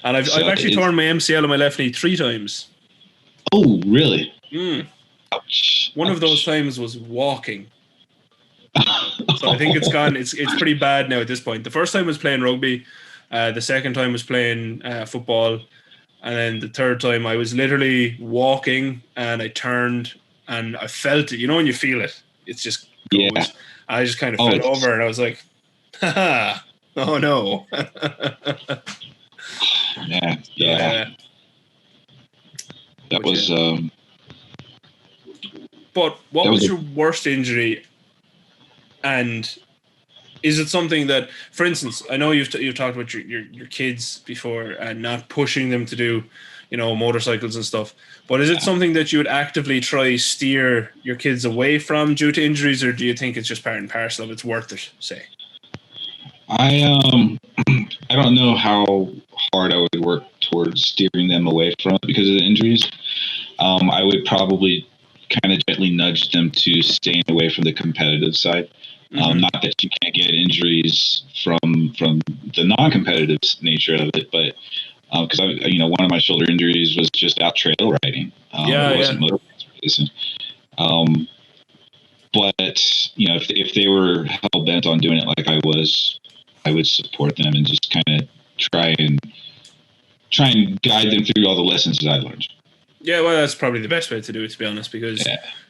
And I've actually torn my MCL on my left knee 3 times. Oh, really? Ouch. One of those times was walking. So I think it's gone. It's pretty bad now at this point. The first time was playing rugby. The second time was playing football. And then the third time I was literally walking and I turned and I felt it. When you feel it, it's just goes. Yeah. I just kind of fell over and I was like, haha, oh no. Yeah. That was. But what was your worst injury? And is it something that, for instance, I know you've talked about your kids before and not pushing them to do, motorcycles and stuff. But is it something that you would actively try steer your kids away from due to injuries, or do you think it's just part and parcel of it's worth it? Say. I don't know how hard I would work towards steering them away from it because of the injuries. I would probably kind of gently nudge them to staying away from the competitive side. Not that you can't get injuries from the non-competitive nature of it, but because one of my shoulder injuries was just out trail riding. It wasn't motorbike racing. But if they were hell bent on doing it like I was, I would support them and just kind of try and guide them through all the lessons that I learned. Yeah, well, that's probably the best way to do it, to be honest, because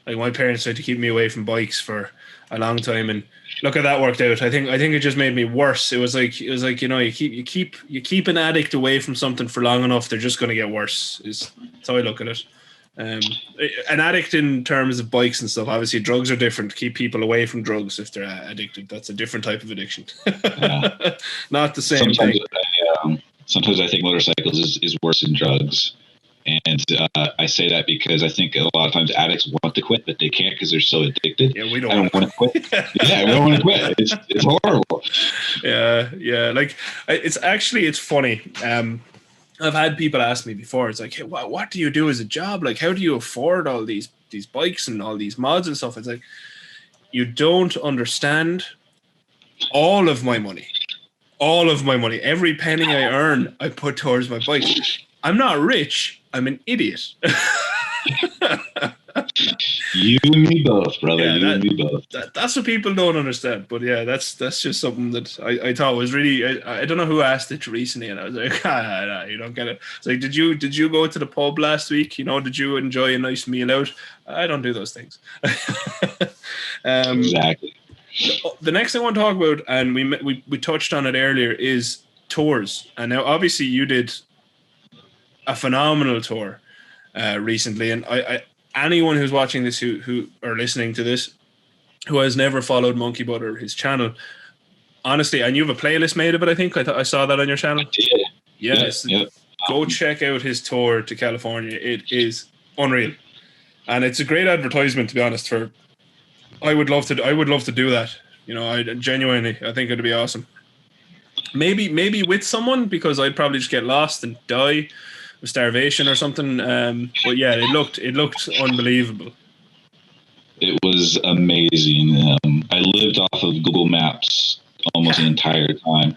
like my parents tried to keep me away from bikes for a long time, and look how that worked out. I think it just made me worse. It was like you keep an addict away from something for long enough, they're just going to get worse. That's how I look at it. An addict in terms of bikes and stuff. Obviously, drugs are different. Keep people away from drugs if they're addicted. That's a different type of addiction. Not the same thing. Sometimes I think motorcycles is worse than drugs. And I say that because I think a lot of times addicts want to quit, but they can't because they're so addicted. Yeah, we don't want to quit. Yeah, we don't want to quit. It's horrible. Yeah. Like, it's funny. I've had people ask me before. It's like, hey, what do you do as a job? Like, how do you afford all these bikes and all these mods and stuff? It's like, you don't understand. All of my money, every penny I earn, I put towards my bike. I'm not rich. I'm an idiot. You and me both, brother. You and me both. That's what people don't understand. But yeah, that's just something that I thought was really. I don't know who asked it recently, and I was like, you don't get it. It's like, did you go to the pub last week? Did you enjoy a nice meal out? I don't do those things. Exactly. The next thing I want to talk about, and we touched on it earlier, is tours. And now, obviously, you did a phenomenal tour recently, and I anyone who's watching this who are listening to this who has never followed Monkey Butt or his channel, honestly, and you have a playlist made of it, I think I saw that on your channel. I did. Yes. Yep. Go check out his tour to California. It is unreal, and it's a great advertisement, to be honest. I would love to do that. I genuinely, I think it'd be awesome. Maybe with someone, because I'd probably just get lost and die. starvation or something. But yeah, it looked unbelievable. It was amazing. I lived off of Google Maps almost the entire time.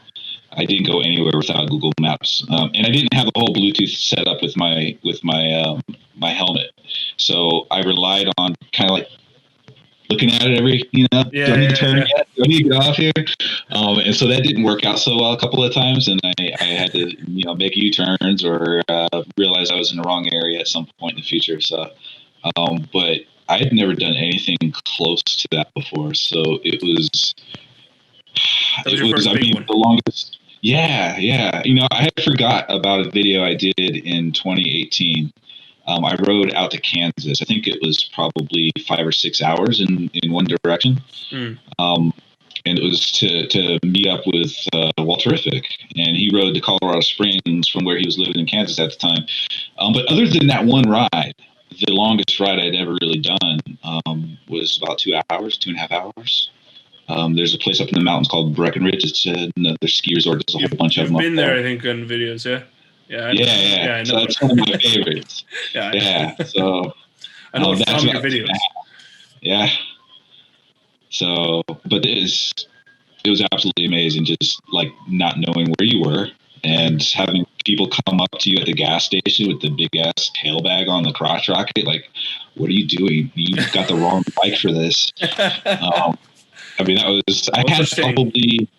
I didn't go anywhere without Google Maps, and I didn't have a whole Bluetooth set up with my my helmet, so I relied on kind of like looking at it every, do I need to turn yet? Do I need to get off here? And so that didn't work out so well a couple of times, and I had to make U-turns or realize I was in the wrong area at some point in the future. So, but I had never done anything close to that before, so it was. That was your first big one. The longest. Yeah. I had forgot about a video I did in 2018. I rode out to Kansas. I think it was probably 5 or 6 hours in one direction. And it was to meet up with Walterific. And he rode to Colorado Springs from where he was living in Kansas at the time. But other than that one ride, the longest ride I'd ever really done was about 2 hours, 2.5 hours. There's a place up in the mountains called Breckenridge. It's another ski resort. There's a whole bunch of them. You've been there, I think, on videos, yeah. Yeah. I know. So that's one of my favorites. Yeah. So I know that's from your videos. Yeah. So, but it was absolutely amazing, just like not knowing where you were and having people come up to you at the gas station with the big ass tail bag on the crotch rocket. Like, what are you doing? You got the wrong bike for this. I mean, I had probably,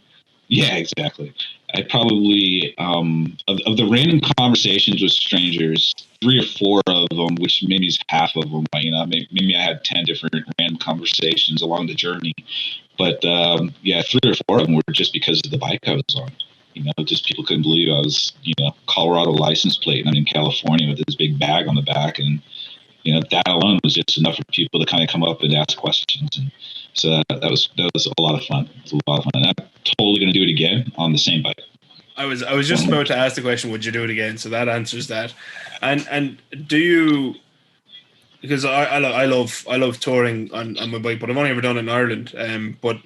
yeah, exactly. I probably, of the random conversations with strangers, 3 or 4 of them, which maybe is half of them, maybe I had 10 different random conversations along the journey. But, 3 or 4 of them were just because of the bike I was on. Just people couldn't believe I was, Colorado license plate and I'm in California with this big bag on the back. And, that alone was just enough for people to kind of come up and ask questions. And so that was a lot of fun. It was a lot of fun. And I'm totally going to do it again on the same bike. I was just about to ask the question, would you do it again? So that answers that. And do you, because I love touring on my bike, but I've only ever done it in Ireland. But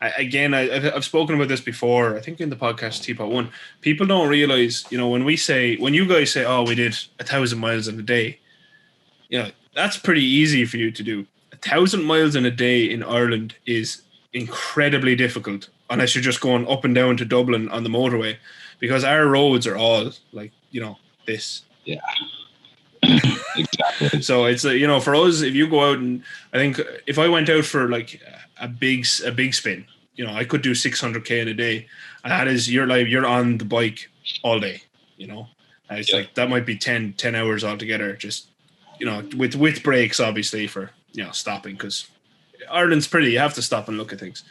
I've spoken about this before, I think in the podcast Teapot 1. People don't realize, when you guys say, oh, we did 1,000 miles in a day, that's pretty easy for you to do. 1,000 miles in a day in Ireland is incredibly difficult unless you're just going up and down to Dublin on the motorway, because our roads are all like, this. Yeah. Exactly. So it's for us, if you go out, and I think if I went out for like a big spin, I could do 600k in a day, and that is you're on the bike all day. And it's like that might be 10 hours altogether, just with breaks obviously for stopping, because Ireland's pretty, you have to stop and look at things.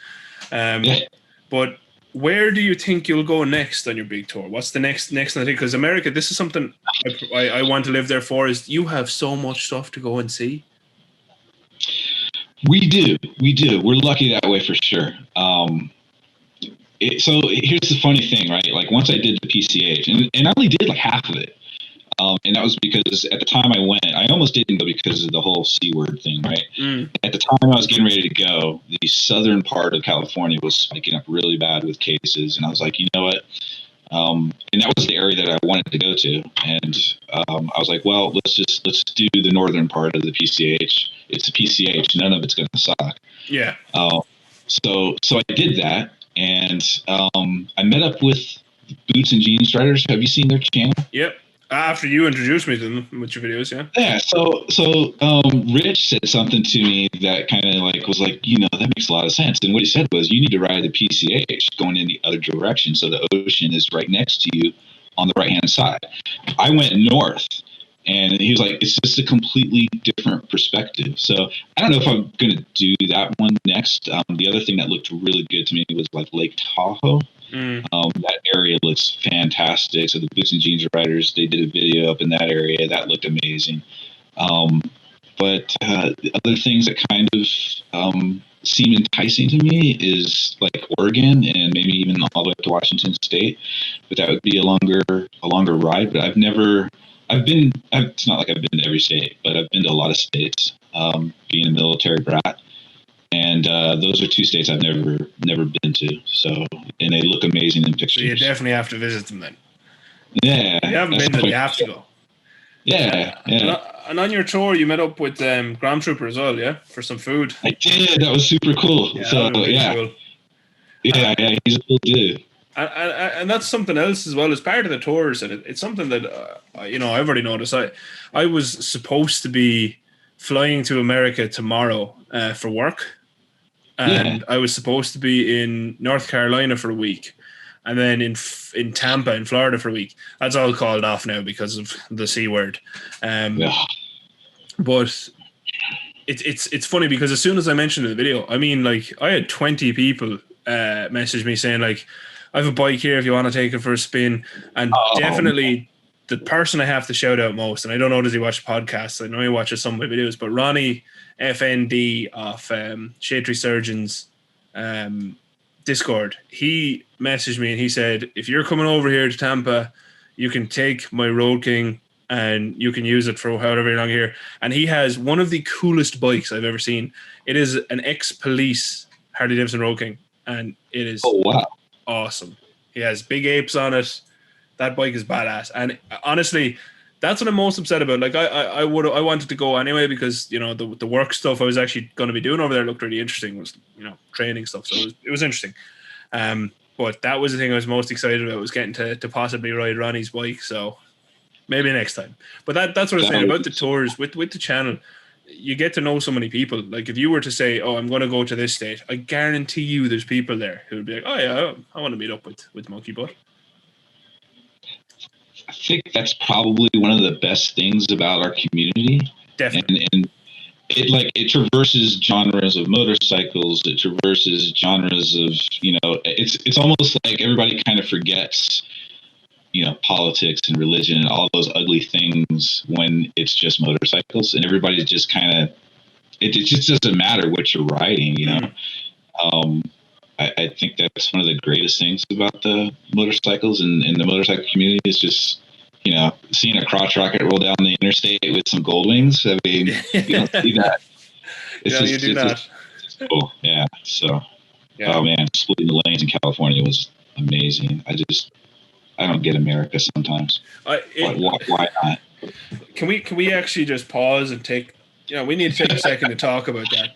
But where do you think you'll go next on your big tour? What's the next thing? Because America, this is something I want to live there for, is you have so much stuff to go and see. We do. We're lucky that way for sure. So here's the funny thing, right? Like once I did the PCH, and I only did like half of it. And that was because at the time I went, I almost didn't go because of the whole C word thing, right? At the time I was getting ready to go, the southern part of California was spiking up really bad with cases. And I was like, you know what? And that was the area that I wanted to go to. And I was like, well, let's do the northern part of the PCH. It's a PCH. None of it's going to suck. Yeah. So I did that. And I met up with Boots and Jeans Riders. Have you seen their channel? Yep. After you introduced me to them with your videos, yeah. Yeah. So Rich said something to me that kind of was like, that makes a lot of sense. And what he said was, you need to ride the PCH going in the other direction, so the ocean is right next to you on the right hand side. I went north, and he was like, it's just a completely different perspective. So I don't know if I'm going to do that one next. The other thing that looked really good to me was like Lake Tahoe. That area looks fantastic. So the Boots and Jeans Riders, they did a video up in that area that looked amazing. But the other things that kind of seem enticing to me is like Oregon and maybe even all the way up to Washington State. But that would be a longer ride. But it's not like I've been to every state, but I've been to a lot of states, being a military brat. And those are 2 states I've never been to. So, and they look amazing in pictures. So you definitely have to visit them then. Yeah. If you haven't been, then you have to go. Yeah, yeah. And on your tour, you met up with Graham Trooper as well, yeah, for some food. I did. That was super cool. Yeah, So that was really yeah, cool. yeah. He's a cool dude. And that's something else as well as part of the tours, and it's something that I've already noticed. I was supposed to be flying to America tomorrow for work, and Yeah. I was supposed to be in North Carolina for a week, and then in Tampa in Florida for a week. That's all called off now because of the C word. Yeah. But it's funny because as soon as I mentioned in the video, I mean, like, I had 20 people message me saying, like, I have a bike here if you want to take it for a spin. And definitely the person I have to shout out most, and I don't know, does he watch podcasts? I know he watches some of my videos, but Ronnie FND of Shade Tree Surgeons Discord, he messaged me and he said, if you're coming over here to Tampa, you can take my Road King and you can use it for however long here. And he has one of the coolest bikes I've ever seen. It is an ex-police Harley-Davidson Road King, and it is awesome. He has big apes on it. That bike is badass. And honestly, that's what I'm most upset about. Like, I wanted to go anyway because, you know, the work stuff I was actually going to be doing over there looked really interesting. It was, you know, training stuff. So it was interesting. But that was the thing I was most excited about, was getting to possibly ride Ronnie's bike. So maybe next time. But that's what I was saying about the tours with the channel. You get to know so many people. Like, if you were to say, oh, I'm going to go to this state, I guarantee you there's people there who would be like, oh yeah, I want to meet up with Monkey Butt. I think that's probably one of the best things about our community. Definitely. And it traverses genres of motorcycles. It traverses genres of, you know, it's almost like everybody kind of forgets, you know, politics and religion and all those ugly things when it's just motorcycles, and everybody's just kind of, it just doesn't matter what you're riding, you know. I think that's one of the greatest things about the motorcycles and the motorcycle community is just, you know, seeing a crotch rocket roll down the interstate with some gold wings. I mean, you don't see that. It's you do not. It's cool. Yeah. So, oh man, splitting the lanes in California was amazing. I don't get America sometimes. Why not? Can we actually just pause and take, you know, we need to take a second to talk about that.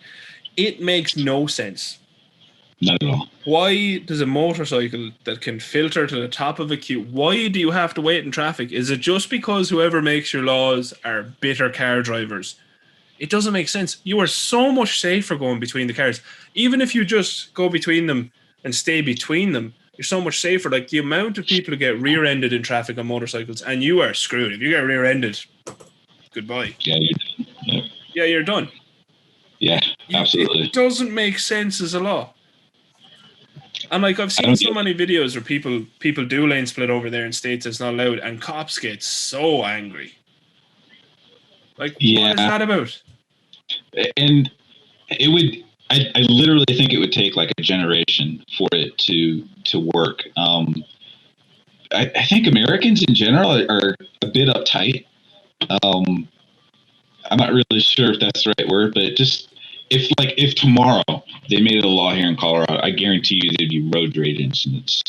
It makes no sense. Not at all. Why does a motorcycle that can filter to the top of a queue, why do you have to wait in traffic? Is it just because whoever makes your laws are bitter car drivers? It doesn't make sense. You are so much safer going between the cars. Even if you just go between them and stay between them, you're so much safer. Like, the amount of people who get rear-ended in traffic on motorcycles, and you are screwed. If you get rear-ended, goodbye. Yeah, you're done. Yeah, you're done. Yeah, absolutely. It doesn't make sense as a law. And like, I've seen so many videos where people do lane split over there in states it's not allowed, and cops get so angry. Like, what is that about? And it would, I literally think it would take like a generation for it to work. I think Americans in general are a bit uptight. I'm not really sure if that's the right word, but just if tomorrow they made it a law here in Colorado, I guarantee you there'd be road rage incidents.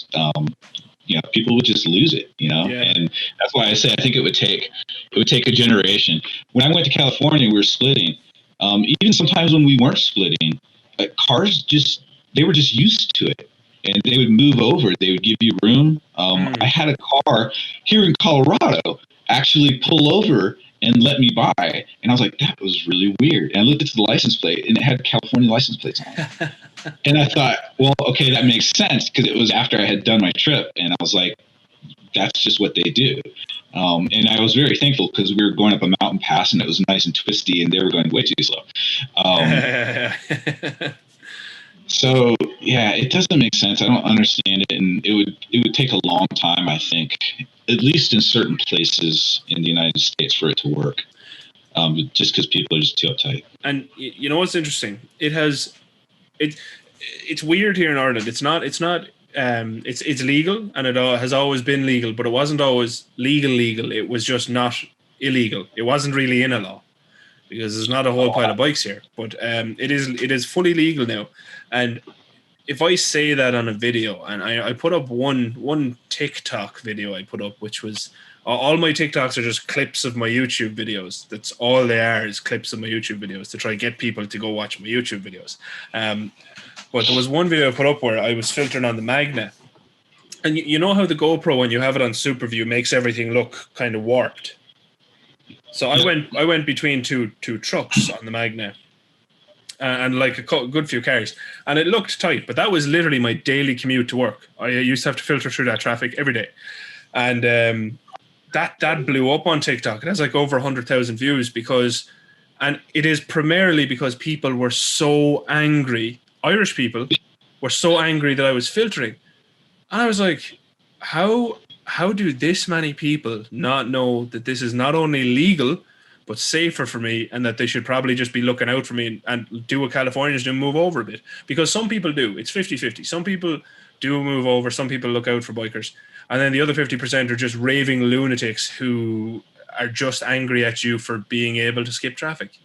You know, people would just lose it, you know, and that's why I say I think it would take a generation. When I went to California, we were splitting. Even sometimes when we weren't splitting, cars they were just used to it, and they would move over. They would give you room. I had a car here in Colorado actually pull over and let me by, and I was like, that was really weird. And I looked at the license plate, and it had California license plates on it. And I thought, well, okay, that makes sense, because it was after I had done my trip, and I was like, that's just what they do. And I was very thankful because we were going up a mountain pass, and it was nice and twisty, and they were going way too slow. So yeah, it doesn't make sense. I don't understand it, and it would take a long time, I think, at least in certain places in the United States, for it to work. Just because people are just too uptight. And you know what's interesting? It's weird here in Ireland. It's legal, and it has always been legal, but it wasn't always legal. It was just not illegal. It wasn't really in a law, because there's not a whole pile of bikes here, but it is fully legal now. And if I say that on a video, and I put up one TikTok video I put up, which was All my TikToks are just clips of my YouTube videos. That's all they are, is clips of my YouTube videos to try to get people to go watch my YouTube videos. But there was one video I put up where I was filtering on the Magna. And you know how the GoPro, when you have it on super view, makes everything look kind of warped? So I went between two trucks on the Magna. And like a good few cars, and it looked tight, but that was literally my daily commute to work. I used to have to filter through that traffic every day, and that blew up on TikTok. It has like over 100,000 views and it is primarily because people were so angry. Irish people were so angry that I was filtering, and I was like, how do this many people not know that this is not only legal but safer for me, and that they should probably just be looking out for me and do what Californians do, move over a bit. Because some people do. It's 50-50. Some people do move over. Some people look out for bikers. And then the other 50% are just raving lunatics who are just angry at you for being able to skip traffic.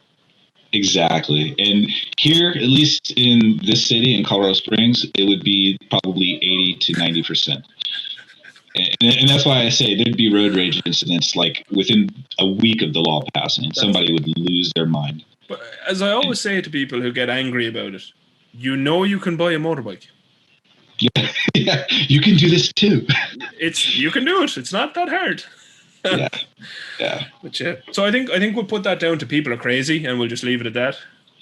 Exactly. And here, at least in this city, in Colorado Springs, it would be probably 80 to 90%. And that's why I say there'd be road rage incidents like within a week of the law passing. Somebody would lose their mind. But as I always say to people who get angry about it, you can buy a motorbike. Yeah, you can do this too. You can do it. It's not that hard. Yeah. But yeah, so I think we'll put that down to people are crazy, and we'll just leave it at that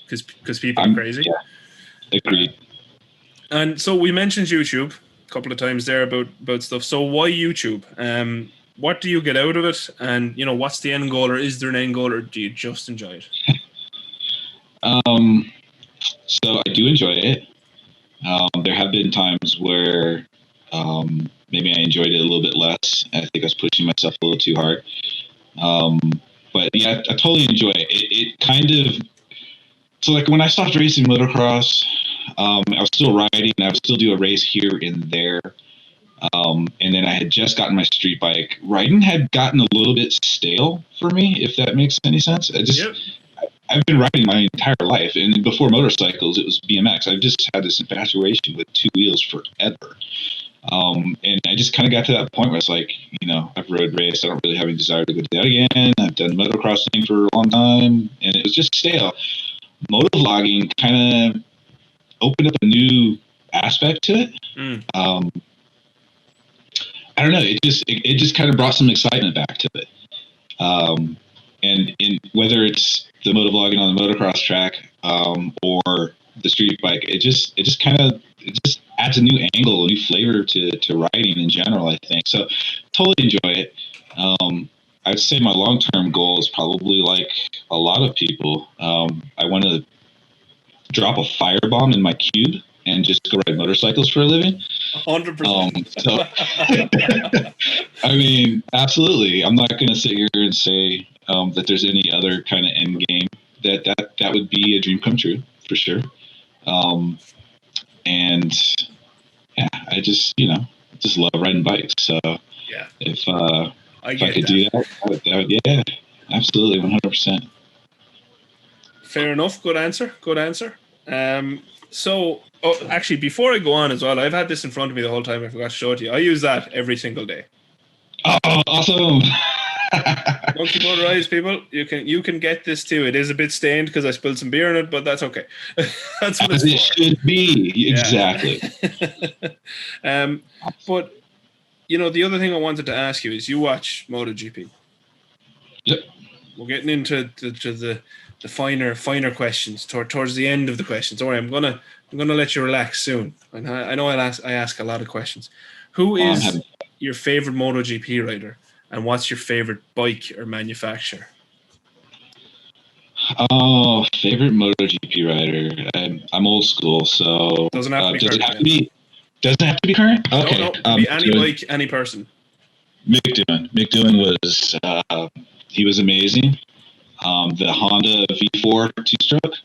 because people are crazy. Yeah, agreed. And so we mentioned YouTube couple of times there about stuff. So why YouTube? What do you get out of it? And what's the end goal, or is there an end goal, or do you just enjoy it? So I do enjoy it. There have been times where maybe I enjoyed it a little bit less. I think I was pushing myself a little too hard. But yeah, I totally enjoy it. It kind of, so like when I stopped racing motocross, I was still riding, and I would still do a race here and there. And then I had just gotten my street bike. Riding had gotten a little bit stale for me, if that makes any sense. I've been riding my entire life, and before motorcycles, it was BMX. I've just had this infatuation with two wheels forever. And I just kind of got to that point where it's like, I've road raced. I don't really have any desire to go do that again. I've done motocrossing for a long time, and it was just stale. Motovlogging kind of opened up a new aspect to it. I don't know. It just kind of brought some excitement back to it. And whether it's the motovlogging on the motocross track or the street bike, it just adds a new angle, a new flavor to riding in general, I think. So totally enjoy it. I'd say my long-term goal is probably like a lot of people. I want to drop a firebomb in my cube and just go ride motorcycles for a living. 100%. I mean, absolutely. I'm not going to sit here and say that there's any other kind of end game. That would be a dream come true for sure. And yeah, I just love riding bikes. So yeah, if I could do that, yeah, absolutely, 100%. Fair enough. Good answer. So, actually, before I go on as well, I've had this in front of me the whole time. I forgot to show it to you. I use that every single day. Oh, awesome! Monkey motorized people, you can get this too. It is a bit stained because I spilled some beer in it, but that's okay. That's what it should be. Exactly. But the other thing I wanted to ask you is, you watch MotoGP. Yep. We're getting into the finer questions towards the end of the questions. Don't worry, I'm gonna let you relax soon. And I know I ask a lot of questions. Who is your favorite MotoGP rider, and what's your favorite bike or manufacturer? Oh, favorite MotoGP rider. I'm old school, so doesn't have to be does current. It have to be? Doesn't have to be current. Okay. No, be any bike, any person. Mick Doohan was he was amazing. The Honda V4 two-stroke,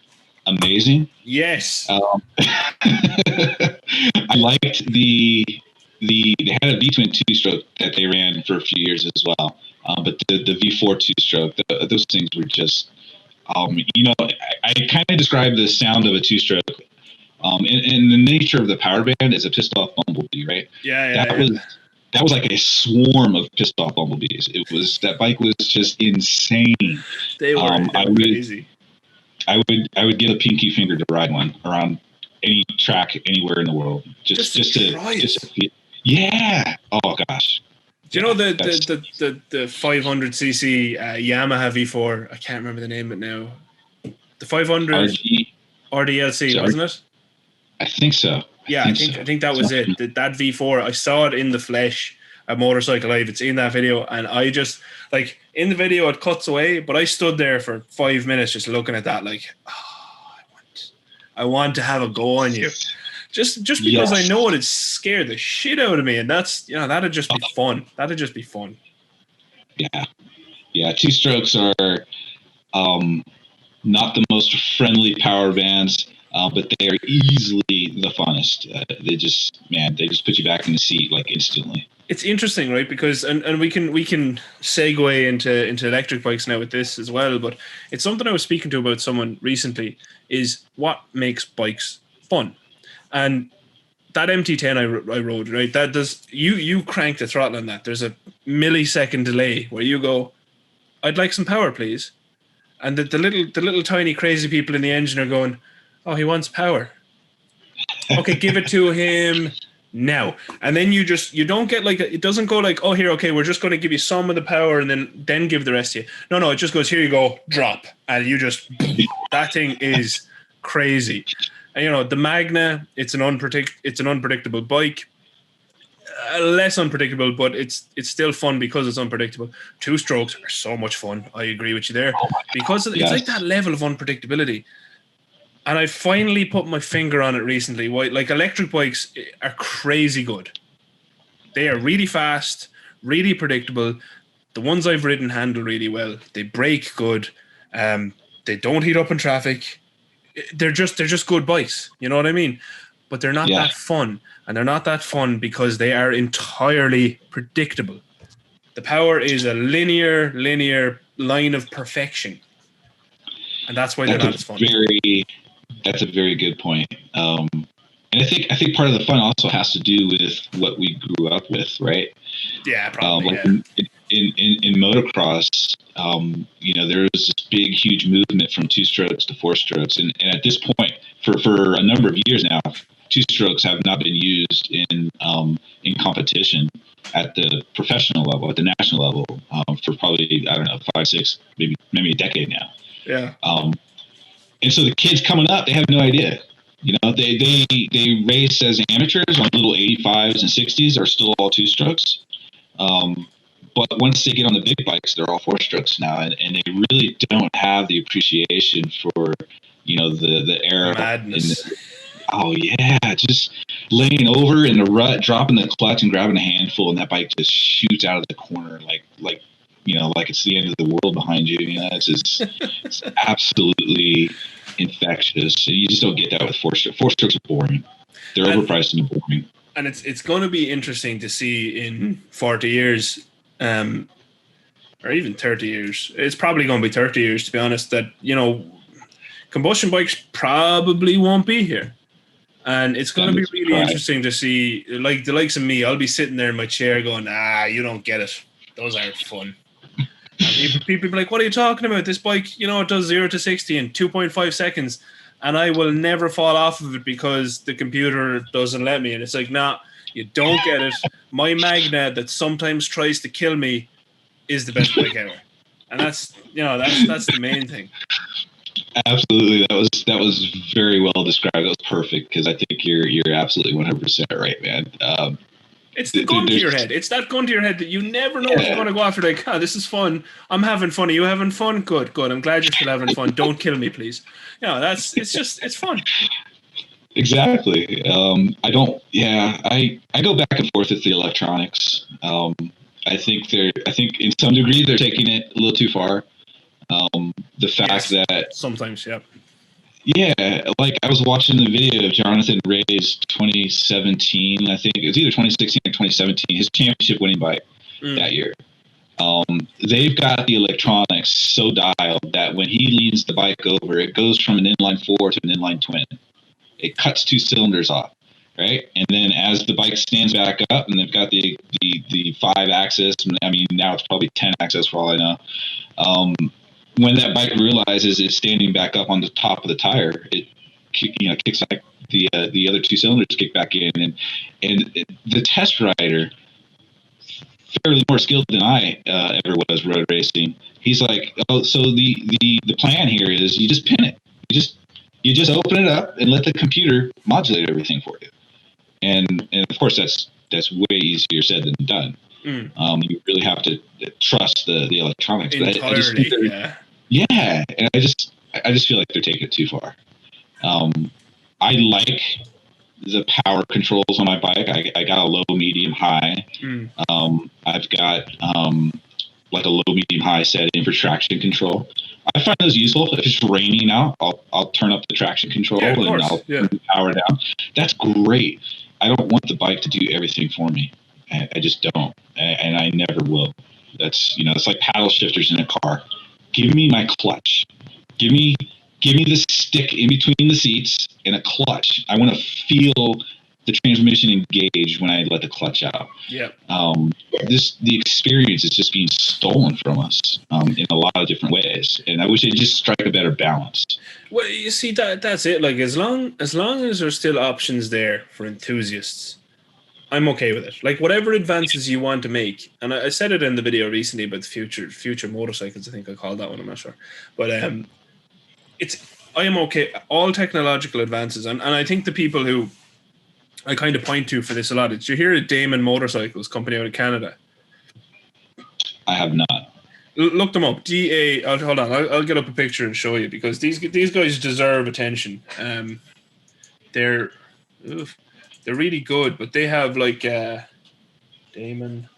amazing. Yes. I liked they had a V-twin two-stroke that they ran for a few years as well. But the V4 two-stroke, those things were just, I kind of describe the sound of a two-stroke. And the nature of the power band is a pissed off bumblebee, right? Yeah. that was like a swarm of pissed off bumblebees. That bike was just insane. They were crazy. I would give a pinky finger to ride one around any track anywhere in the world. Just to yeah. Oh gosh. Do you know the 500cc Yamaha V4? I can't remember the name of it now. The 500 RDLC, wasn't it? I think so. I think that was it. That V4, I saw it in the flesh at Motorcycle Live. It's in that video, and I just like in the video it cuts away, but I stood there for 5 minutes just looking at that, like, I want to have a go on you, just because I know it'd scare the shit out of me, and that's that'd just be fun. That'd just be fun. Yeah. Two strokes are not the most friendly power bands. But they are easily the funnest. They just put you back in the seat like instantly. It's interesting, right? Because and we can segue into electric bikes now with this as well. But it's something I was speaking to about someone recently, is what makes bikes fun. And that MT10 I rode, right? That does you crank the throttle on that. There's a millisecond delay where you go, I'd like some power, please. And the little tiny crazy people in the engine are going, oh, he wants power. Okay, give it to him now. And then you don't get like, it doesn't go like, oh, here, okay, we're just going to give you some of the power and then give the rest to you. No, it just goes, here you go, drop. And you just, that thing is crazy. And the Magna, it's an unpredictable bike. Less unpredictable, but it's still fun because it's unpredictable. Two strokes are so much fun. I agree with you there. Because it's like that level of unpredictability. And I finally put my finger on it recently. Like electric bikes are crazy good. They are really fast, really predictable. The ones I've ridden handle really well. They brake good. They don't heat up in traffic. They're just good bikes. You know what I mean? But they're not that fun. And they're not that fun because they are entirely predictable. The power is a linear line of perfection. And that's why they're not as fun. That's a very good point. And I think part of the fun also has to do with what we grew up with, right? Yeah, probably. In motocross, there was this big, huge movement from two strokes to four strokes, and at this point, for a number of years now, two strokes have not been used in competition at the professional level, at the national level, for probably 5, 6, maybe a decade now. Yeah. And so the kids coming up, they have no idea. They race as amateurs on little 85s and 60s are still all two strokes. But once they get on the big bikes, they're all four strokes now, and they really don't have the appreciation for the air madness. Just laying over in the rut, dropping the clutch and grabbing a handful, and that bike just shoots out of the corner like it's the end of the world behind you. It's absolutely infectious. You just don't get that with four strokes. Four strokes are boring. They're overpriced and boring. And it's going to be interesting to see in 40 years, or even 30 years. It's probably going to be 30 years, to be honest, that, combustion bikes probably won't be here. And it's going to be really interesting to see, like the likes of me, I'll be sitting there in my chair going, you don't get it. Those aren't fun. And people be like, what are you talking about? This bike, it does 0 to 60 in 2.5 seconds. And I will never fall off of it because the computer doesn't let me. And it's like, nah, you don't get it. My Magna that sometimes tries to kill me is the best bike ever. And that's the main thing. Absolutely. That was very well described. That was perfect, because I think you're absolutely 100% right, man. It's the gun to your head. It's that gun to your head that you never know if you're going to go after. Like, this is fun. I'm having fun. Are you having fun? Good. I'm glad you're still having fun. Don't kill me, please. It's fun. Exactly. I go back and forth with the electronics. I think in some degree they're taking it a little too far. The fact that sometimes, yeah, like I was watching the video of Jonathan Ray's 2017, I think it was either 2016 or 2017, his championship winning bike that year. They've got the electronics so dialed that when he leans the bike over, it goes from an inline four to an inline twin. It cuts two cylinders off. right? And then as the bike stands back up, and they've got the 5-axis, I mean now it's probably 10-axis for all I know. When that bike realizes it's standing back up on the top of the tire, it kicks back, the other 2 cylinders kick back in, and the test rider, fairly more skilled than I ever was road racing, he's like, oh, so the plan here is you just pin it, you just open it up and let the computer modulate everything for you, and of course that's way easier said than done. You really have to trust the electronics. Entirely, yeah, and I just feel like they're taking it too far. I like the power controls on my bike. I got a low, medium, high. I've got like a low, medium, high setting for traction control. I find those useful. If it's raining out, I'll turn up the traction control and I'll turn the power down. That's great. I don't want the bike to do everything for me. I just don't, and I never will. That's it's like paddle shifters in a car. Give me my clutch. Give me the stick in between the seats and a clutch. I want to feel the transmission engage when I let the clutch out. Yeah. The experience is just being stolen from us in a lot of different ways, and I wish they'd just strike a better balance. Well, you see, that's it. Like as long as there's still options there for enthusiasts, I'm okay with it. Like whatever advances you want to make, and I said it in the video recently about the future motorcycles. I think I called that one. I'm not sure, but I am okay. All technological advances, and I think the people who I kind of point to for this a lot. Did you hear of Damon Motorcycles, company out of Canada? I have not. Look them up. Hold on. I'll get up a picture and show you, because these guys deserve attention. They're really good, but they have like Damon.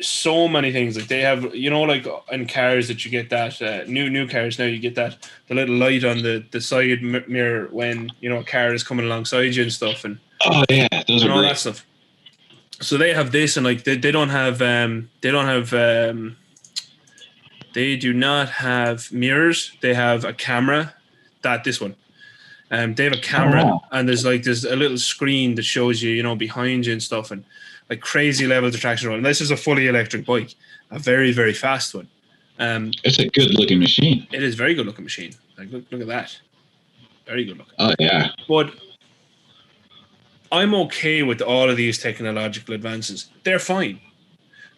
So many things. Like they have, like in cars that you get that new cars now, you get the little light on the side mirror when a car is coming alongside you and stuff, and those are all great. that stuff. So they have this, and like they do not have mirrors. They have a camera. This one. They have a camera, and there's a little screen that shows you, behind you and stuff, and like crazy levels of traction. And this is a fully electric bike, a very, very fast one. It's a good looking machine. It is a very good looking machine. Like look at that, very good looking. Oh yeah. But I'm okay with all of these technological advances. They're fine,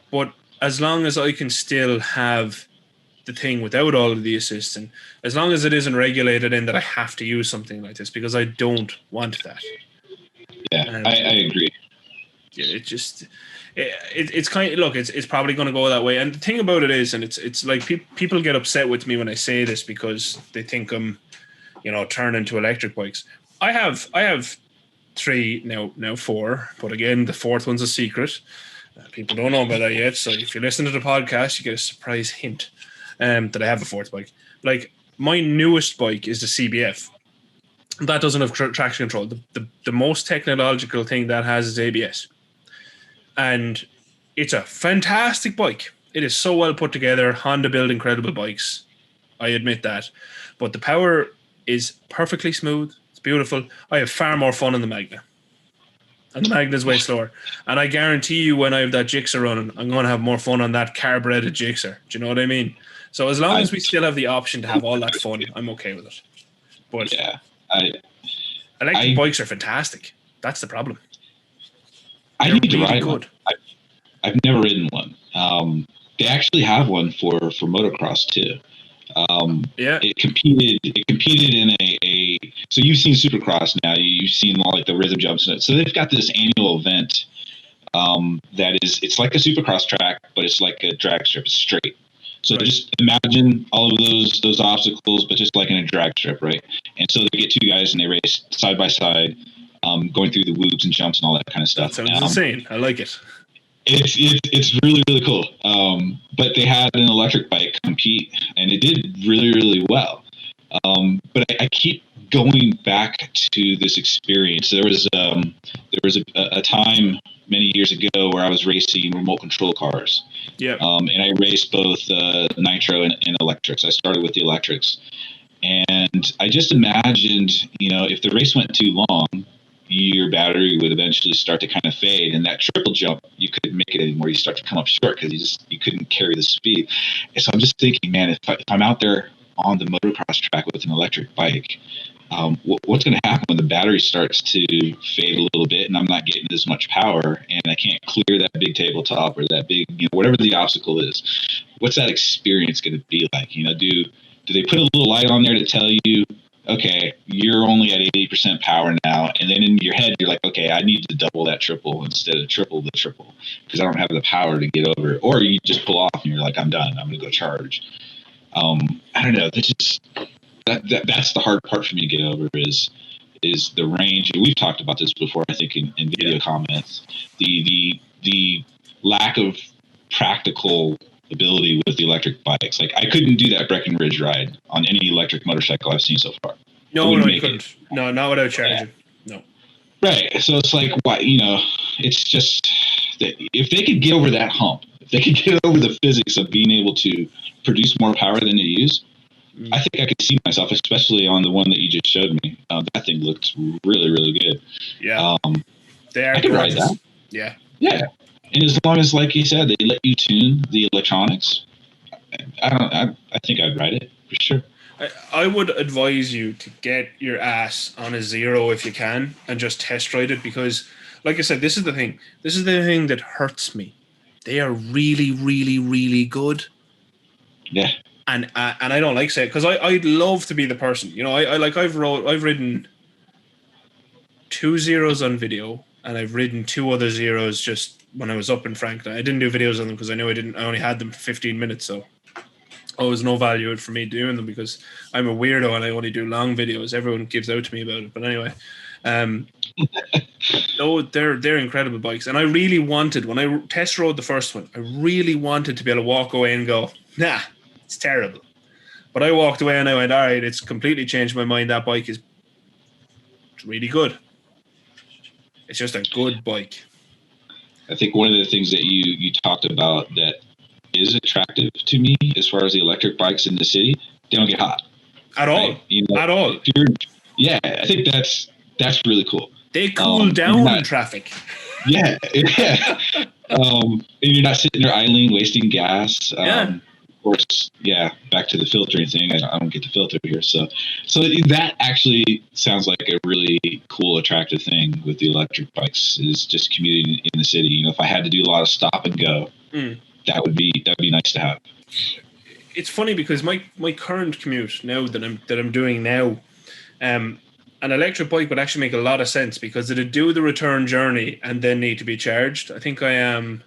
but as long as I can still have the thing without all of the assist, and as long as it isn't regulated in that I have to use something like this, because I don't want that. Yeah, I agree. Yeah, it's kind of, look, it's probably going to go that way. And the thing about it is, and it's like people get upset with me when I say this because they think I'm, turning to electric bikes. I have 3 now 4, but again, the 4th one's a secret. People don't know about that yet. So if you listen to the podcast, you get a surprise hint that I have a 4th bike. Like my newest bike is the CBF. That doesn't have traction control. The most technological thing that has is ABS. And it's a fantastic bike. It is so well put together. Honda build incredible bikes. I admit that. But the power is perfectly smooth. It's beautiful. I have far more fun on the Magna. And the Magna is way slower. And I guarantee you when I have that Gixxer running, I'm going to have more fun on that carbureted Gixxer. Do you know what I mean? So as long as we still have the option to have all that fun, I'm okay with it. But yeah, electric bikes are fantastic. That's the problem. I need to ride one. I've never ridden one. They actually have one for motocross too. It competed in a. So you've seen Supercross now. You've seen all like the rhythm jumps. So they've got this annual event it's like a Supercross track, but it's like a drag strip. It's straight. So just imagine all of those obstacles, but just like in a drag strip, right? And so they get 2 guys and they race side by side, going through the whoops and jumps and all that kind of stuff. That sounds insane. I like it. It's really, really cool. But they had an electric bike compete, and it did really, really well. But I keep going back to this experience. There was a time many years ago where I was racing remote control cars. Yeah. And I raced both nitro and electrics. I started with the electrics, and I just imagined, if the race went too long, your battery would eventually start to kind of fade, and that triple jump, you couldn't make it anymore. You start to come up short because you couldn't carry the speed. And so I'm just thinking, man, if I'm out there on the motocross track with an electric bike, what's going to happen when the battery starts to fade a little bit and I'm not getting as much power and I can't clear that big tabletop or that big, whatever the obstacle is? What's that experience going to be like? Do they put a little light on there to tell you, okay, you're only at 80% power now, and then in your head you're like, okay, I need to double that triple instead of triple the triple because I don't have the power to get over it? Or you just pull off and you're like, I'm done, I'm going to go charge. I don't know. That's the hard part for me to get over is the range. We've talked about this before, I think, in video comments. The lack of practical ability with the electric bikes. Like, I couldn't do that Breckenridge ride on any electric motorcycle I've seen so far. No, you couldn't. No, not without charging. Yeah. No. Right. So it's like, why? It's just that if they could get over that hump, if they could get over the physics of being able to produce more power than they use, I think I could see myself, especially on the one that you just showed me. That thing looks really, really good. Yeah. I could ride that. Yeah. Yeah. And as long as, like you said, they let you tune the electronics, I think I'd ride it for sure. I would advise you to get your ass on a zero if you can and just test ride it because, like I said, this is the thing. This is the thing that hurts me. They are really, really, really good. Yeah. And I don't like saying it because I'd love to be the person. I've ridden 2 zeros on video and I've ridden 2 other zeros just when I was up in Franklin. I didn't do videos on them because I knew I only had them for 15 minutes, so there was no value for me doing them because I'm a weirdo and I only do long videos. Everyone gives out to me about it, but anyway, no, they're incredible bikes, and I really wanted, when I test rode the first one, I really wanted to be able to walk away and go, nah, it's terrible. But I walked away and I went, all right, it's completely changed my mind. That bike is really good. It's just a good bike. I think one of the things that you talked about that is attractive to me as far as the electric bikes in the city, they don't get hot. At all. Right? At all. I think that's really cool. They cool down in traffic. Yeah. And you're not sitting there idling, wasting gas. Yeah. Of course, yeah, back to the filtering thing. I don't get the filter here. So that actually sounds like a really cool, attractive thing with the electric bikes is just commuting in the city. If I had to do a lot of stop and go, that would be nice to have. It's funny because my current commute now that I'm doing now, an electric bike would actually make a lot of sense because it'd do the return journey and then need to be charged. I think I am,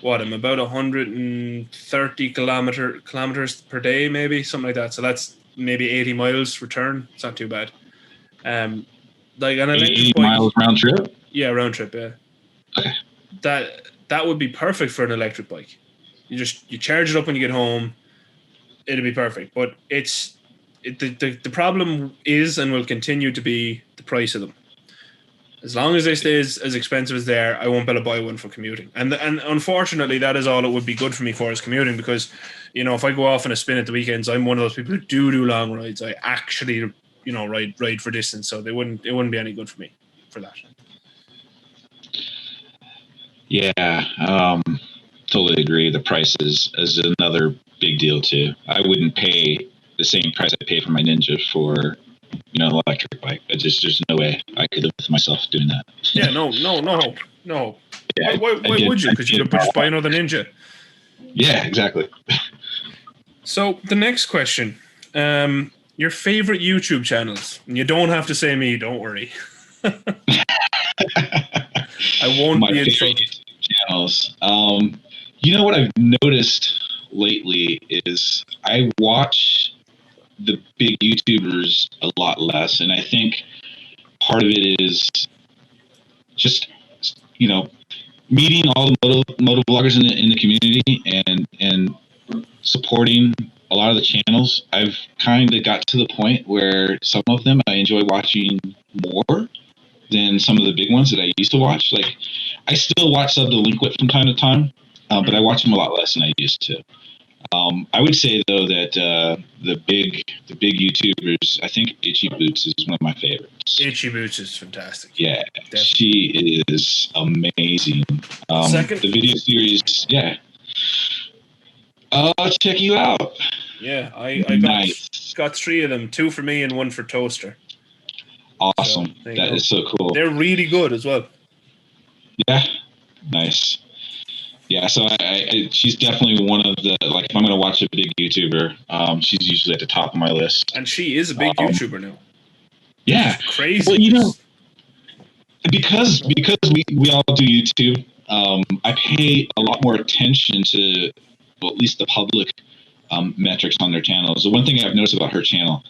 I'm about 130 kilometers per day, maybe something like that. So that's maybe 80 miles return. It's not too bad. Like an electric 80 bike, miles round trip? Yeah, round trip. Yeah. Okay. That would be perfect for an electric bike. You charge it up when you get home. It'll be perfect. But the problem is and will continue to be the price of them. As long as they stay as expensive as they are, I won't be able to buy one for commuting. And unfortunately, that is all it would be good for me for is commuting because, if I go off on a spin at the weekends, I'm one of those people who do long rides. I actually, ride for distance. So it wouldn't be any good for me for that. Yeah, totally agree. The price is another big deal too. I wouldn't pay the same price I pay for my Ninja for an electric bike. There's no way I could live with myself doing that. Yeah, no. Yeah, why would you? Because you could just buy another Ninja. Yeah, exactly. So the next question, your favorite YouTube channels, and you don't have to say me. Don't worry. I won't be insulted. Channels. What I've noticed lately is I watch the big YouTubers a lot less, and I think part of it is just meeting all the moto bloggers in the community and supporting a lot of the channels. I've kind of got to the point where some of them I enjoy watching more than some of the big ones that I used to watch. Like, I still watch Subdelinquent from time to time, but I watch them a lot less than I used to. I would say though that the big YouTubers, I think Itchy Boots is one of my favorites. Itchy Boots is fantastic. Yeah, Definitely. she is amazing. Second? The video series, yeah. I'll check you out. Yeah, I Nice. got 3 of them, 2 for me and 1 for Toaster. Awesome. So, That is so cool. They're really good as well. Yeah, nice. Yeah, so she's definitely one of the, like, if I'm going to watch a big YouTuber, she's usually at the top of my list. And she is a big YouTuber now. Yeah. Crazy. Well, you know, because we all do YouTube, I pay a lot more attention to, well, at least the public metrics on their channels. The one thing I've noticed about her channel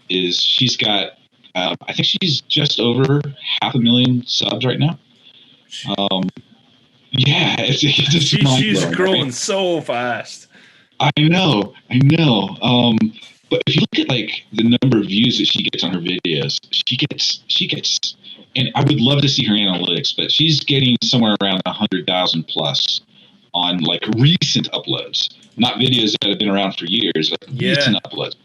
is she's got, I think she's just over 500,000 subs right now. Yeah, it's just she's growing so fast. I know. But if you look at like the number of views that she gets on her videos, she gets, and I would love to see her analytics, but she's getting somewhere around 100,000 plus on like recent uploads, not videos that have been around for years, but recent uploads.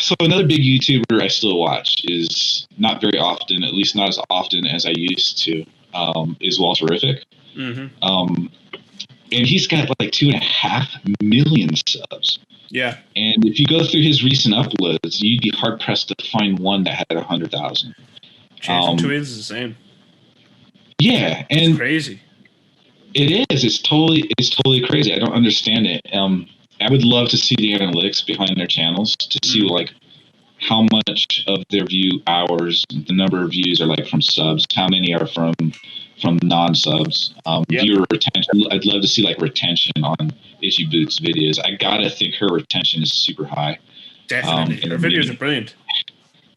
So another big YouTuber I still watch is not very often, at least not as often as I used to, is Walterific. Mm-hmm. And he's got like 2.5 million subs. Yeah. And if you go through his recent uploads, you'd be hard pressed to find one that had 100,000. Chasing Twins is the same. Yeah, and it's crazy. It is. It's totally crazy. I don't understand it. I would love to see the analytics behind their channels to see like how much of their view hours, the number of views are like from subs, how many are from non-subs, viewer retention. I'd love to see like retention on Itchy Boots videos. I gotta think her retention is super high. Definitely, her videos are brilliant.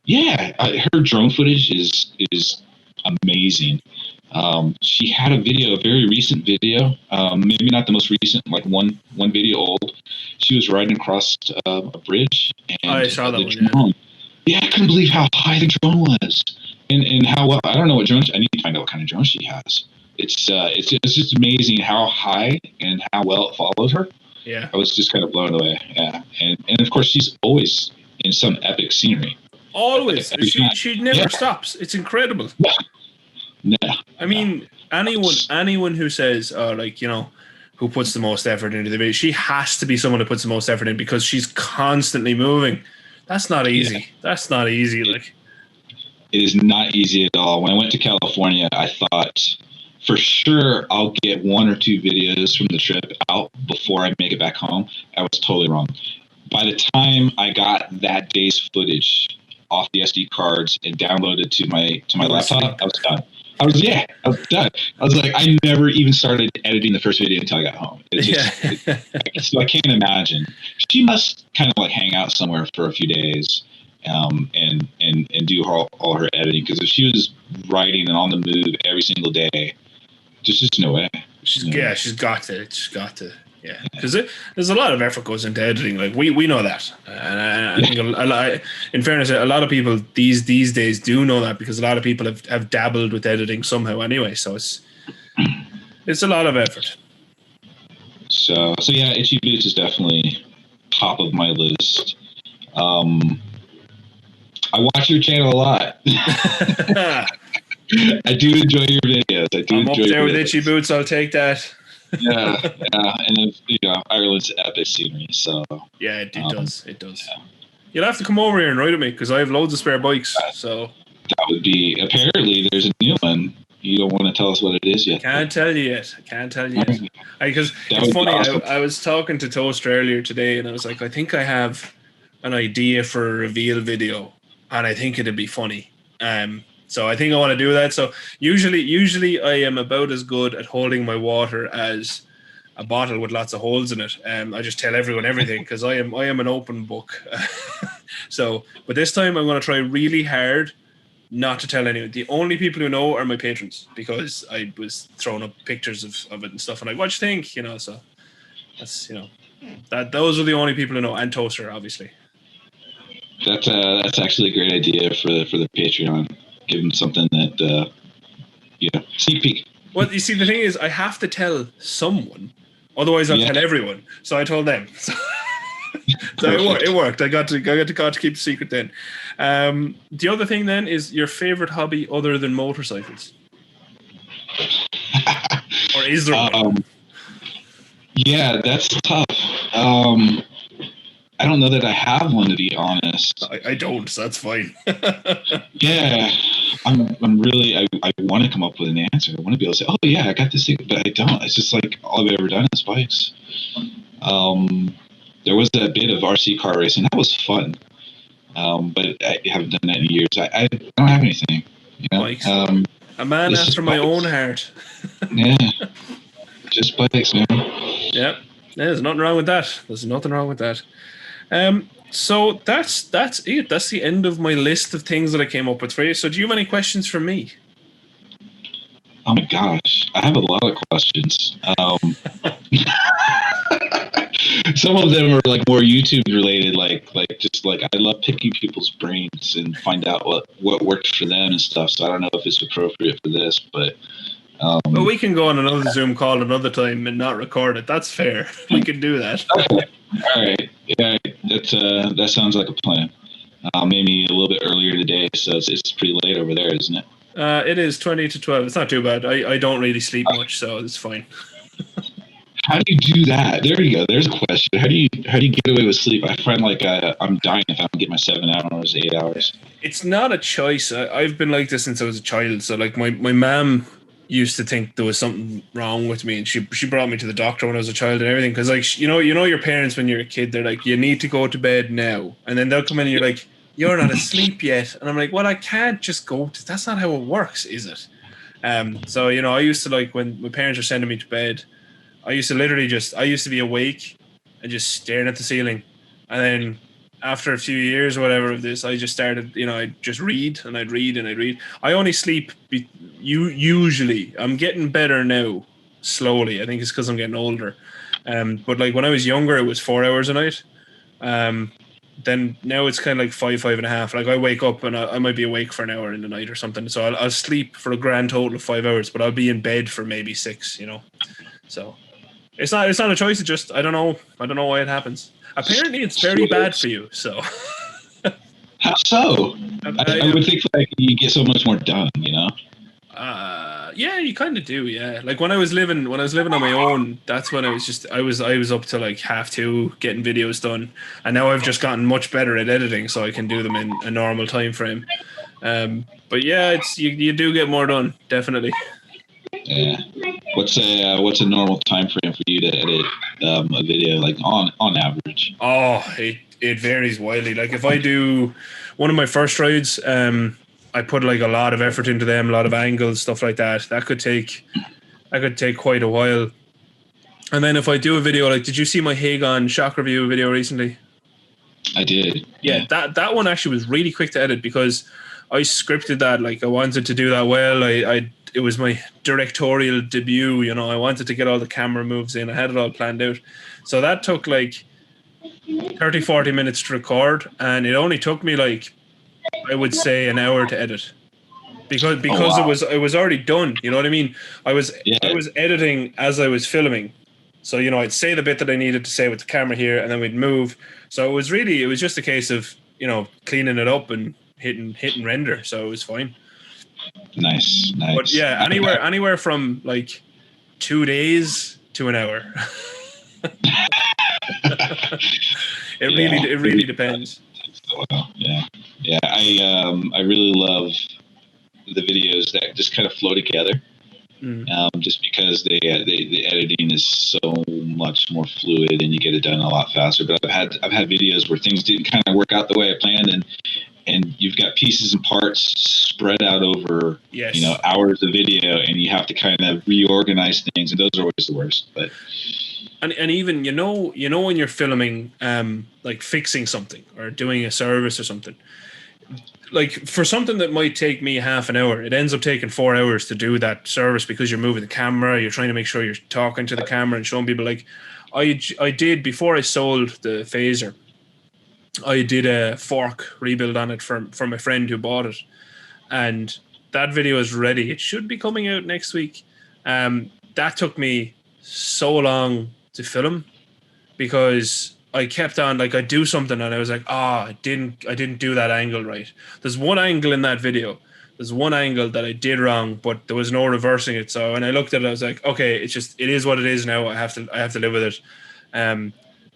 Yeah, her drone footage is amazing. She had a very recent video, maybe not the most recent, like one video old. She was riding across a bridge, and I saw that drone. Yeah, I couldn't believe how high the drone was, and how well. I don't know what drone. I need to find out what kind of drone she has. It's just amazing how high and how well it followed her. Yeah, I was just kind of blown away. Yeah, and of course she's always in some epic scenery. Always, she never stops. It's incredible. Yeah. Yeah. I mean, anyone who says, who puts the most effort into the video, she has to be someone who puts the most effort in because she's constantly moving. That's not easy. Yeah. That's not easy. Like, it is not easy at all. When I went to California, I thought for sure I'll get 1 or 2 videos from the trip out before I make it back home. I was totally wrong. By the time I got that day's footage off the SD cards and downloaded to my laptop, I was done. I was done. I was like, I never even started editing the first video until I got home. So I can't imagine. She must kind of like hang out somewhere for a few days, and do all her editing, because if she was writing and on the move every single day, just no way. She's got to. Yeah, because there's a lot of effort goes into editing. Like we know that, and I think a lot. In fairness, a lot of people these days do know that, because a lot of people have dabbled with editing somehow anyway. So it's a lot of effort. So yeah, Itchy Boots is definitely top of my list. I watch your channel a lot. I do enjoy your videos. I'm up there with Itchy Boots. I'll take that. yeah, and Ireland's epic scenery. So yeah, it does. Yeah. You'll have to come over here and ride with me, because I have loads of spare bikes. So that would be, apparently there's a new one. You don't want to tell us what it is yet. Can't tell you yet. Because it's funny. Awesome. I was talking to Toaster earlier today, and I was like, I think I have an idea for a reveal video, and I think it'd be funny. So I think I want to do that. So usually I am about as good at holding my water as a bottle with lots of holes in it. I just tell everyone everything, because I am an open book. But this time I'm going to try really hard not to tell anyone. The only people who know are my patrons, because I was throwing up pictures of it and stuff, and like, what do you think? So that's that those are the only people who know, and Toaster, obviously. That's actually a great idea for the Patreon. Give them something that, sneak peek. Well, you see, the thing is, I have to tell someone, Otherwise, I'll tell everyone. So I told them. So it worked. I got to keep the secret then. The other thing then is your favorite hobby other than motorcycles, or is there one? Yeah, that's tough. I don't know that I have one, to be honest. I don't, so that's fine. Yeah, I'm really, I want to come up with an answer. I want to be able to say, oh yeah, I got this thing, but I don't. It's just like all I've ever done is bikes. There was a bit of RC car racing. That was fun. But I haven't done that in years. I don't have anything. You know? Bikes. A man after my own heart. Yeah. Just bikes, man. Yeah. There's nothing wrong with that. There's nothing wrong with that. So that's it. That's the end of my list of things that I came up with for you. So do you have any questions for me? Oh my gosh, I have a lot of questions. Some of them are like more YouTube related, like I love picking people's brains and find out what works for them and stuff. So I don't know if it's appropriate for this, but well, we can go on another Zoom call another time and not record it. That's fair. We can do that. Okay. All right. Yeah, that sounds like a plan. Maybe a little bit earlier today, so it's pretty late over there, isn't it? It is 20 to 12. It's not too bad. I don't really sleep much, so it's fine. How do you do that? There you go. There's a question. How do you get away with sleep? I find like I'm dying if I don't get my 7 hours, 8 hours. It's not a choice. I've been like this since I was a child. So like my mom used to think there was something wrong with me, and she brought me to the doctor when I was a child and everything. Because like you know your parents when you're a kid, they're like, you need to go to bed now, and then they'll come in and you're like, you're not asleep yet, and I'm like, well, I can't just go. That's not how it works, is it? So you know, I used to like when my parents were sending me to bed. I used to be awake and just staring at the ceiling. And then after a few years or whatever of this, I just started, you know, I'd just read and I'd read and I'd read. I only sleep usually. I'm getting better now, slowly. I think it's because I'm getting older. But like when I was younger, it was 4 hours a night. Then now it's kind of like 5.5. Like I wake up and I might be awake for an hour in the night or something. So I'll sleep for a grand total of 5 hours, but I'll be in bed for maybe 6, you know. So it's not a choice. It's just I don't know why it happens. Apparently, it's very bad for you. So how so? I would think like you get so much more done. You know. Yeah, you kind of do. Yeah, like when I was living on my own, that's when I was up to like 2:30 getting videos done, and now I've just gotten much better at editing, so I can do them in a normal time frame. But yeah, it's you do get more done, definitely. Yeah. What's a normal time frame for you to edit a video, like on average? Oh, it varies widely. Like if I do one of my first rides, I put like a lot of effort into them, a lot of angles, stuff like that. That could take quite a while. And then if I do a video, like, did you see my Hagon shock review video recently? I did. Yeah, that one actually was really quick to edit because I scripted that. Like I wanted to do that well. It was my directorial debut, you know. I wanted to get all the camera moves in. I had it all planned out. So that took like 30, 40 minutes to record, and it only took me like, I would say, an hour to edit. Because wow. it was already done, you know what I mean? I was editing as I was filming. So, you know, I'd say the bit that I needed to say with the camera here, and then we'd move. So it was just a case of, you know, cleaning it up and hitting render. So it was fine. Nice. But yeah, anywhere from like 2 days to an hour. It really depends. Yeah. I really love the videos that just kind of flow together. Just because the editing is so much more fluid and you get it done a lot faster. But I've had videos where things didn't kind of work out the way I planned, and you've got pieces and parts spread out over you know, hours of video, and you have to kind of reorganize things, and those are always the worst. But and even you know when you're filming like fixing something or doing a service or something, like for something that might take me half an hour, it ends up taking 4 hours to do that service because you're moving the camera, you're trying to make sure you're talking to the camera and showing people. Like I did before I sold the Phaser, I did a fork rebuild on it from a friend who bought it, and that video is ready. It should be coming out next week. That took me so long to film, because I kept on, like, I'd do something and I was like, I didn't do that angle right. There's one angle in that video. There's one angle that I did wrong, but there was no reversing it. So when I looked at it, I was like, okay, it is what it is now. I have to live with it.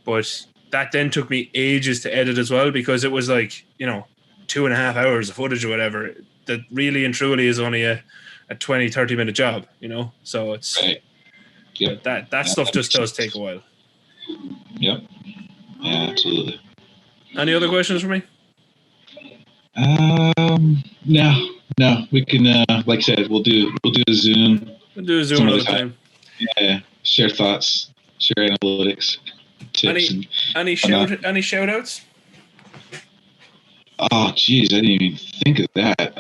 But that then took me ages to edit as well, because it was like, 2.5 hours of footage or whatever. That really and truly is only a 20-30 minute job, So it's right. Yep. That stuff just does take a while. Yep. Yeah, absolutely. Any other questions for me? No. We can, like I said, we'll do a Zoom. We'll do a Zoom another time. Yeah. Share thoughts, share analytics, tips. Any shout outs? Oh, geez, I didn't even think of that.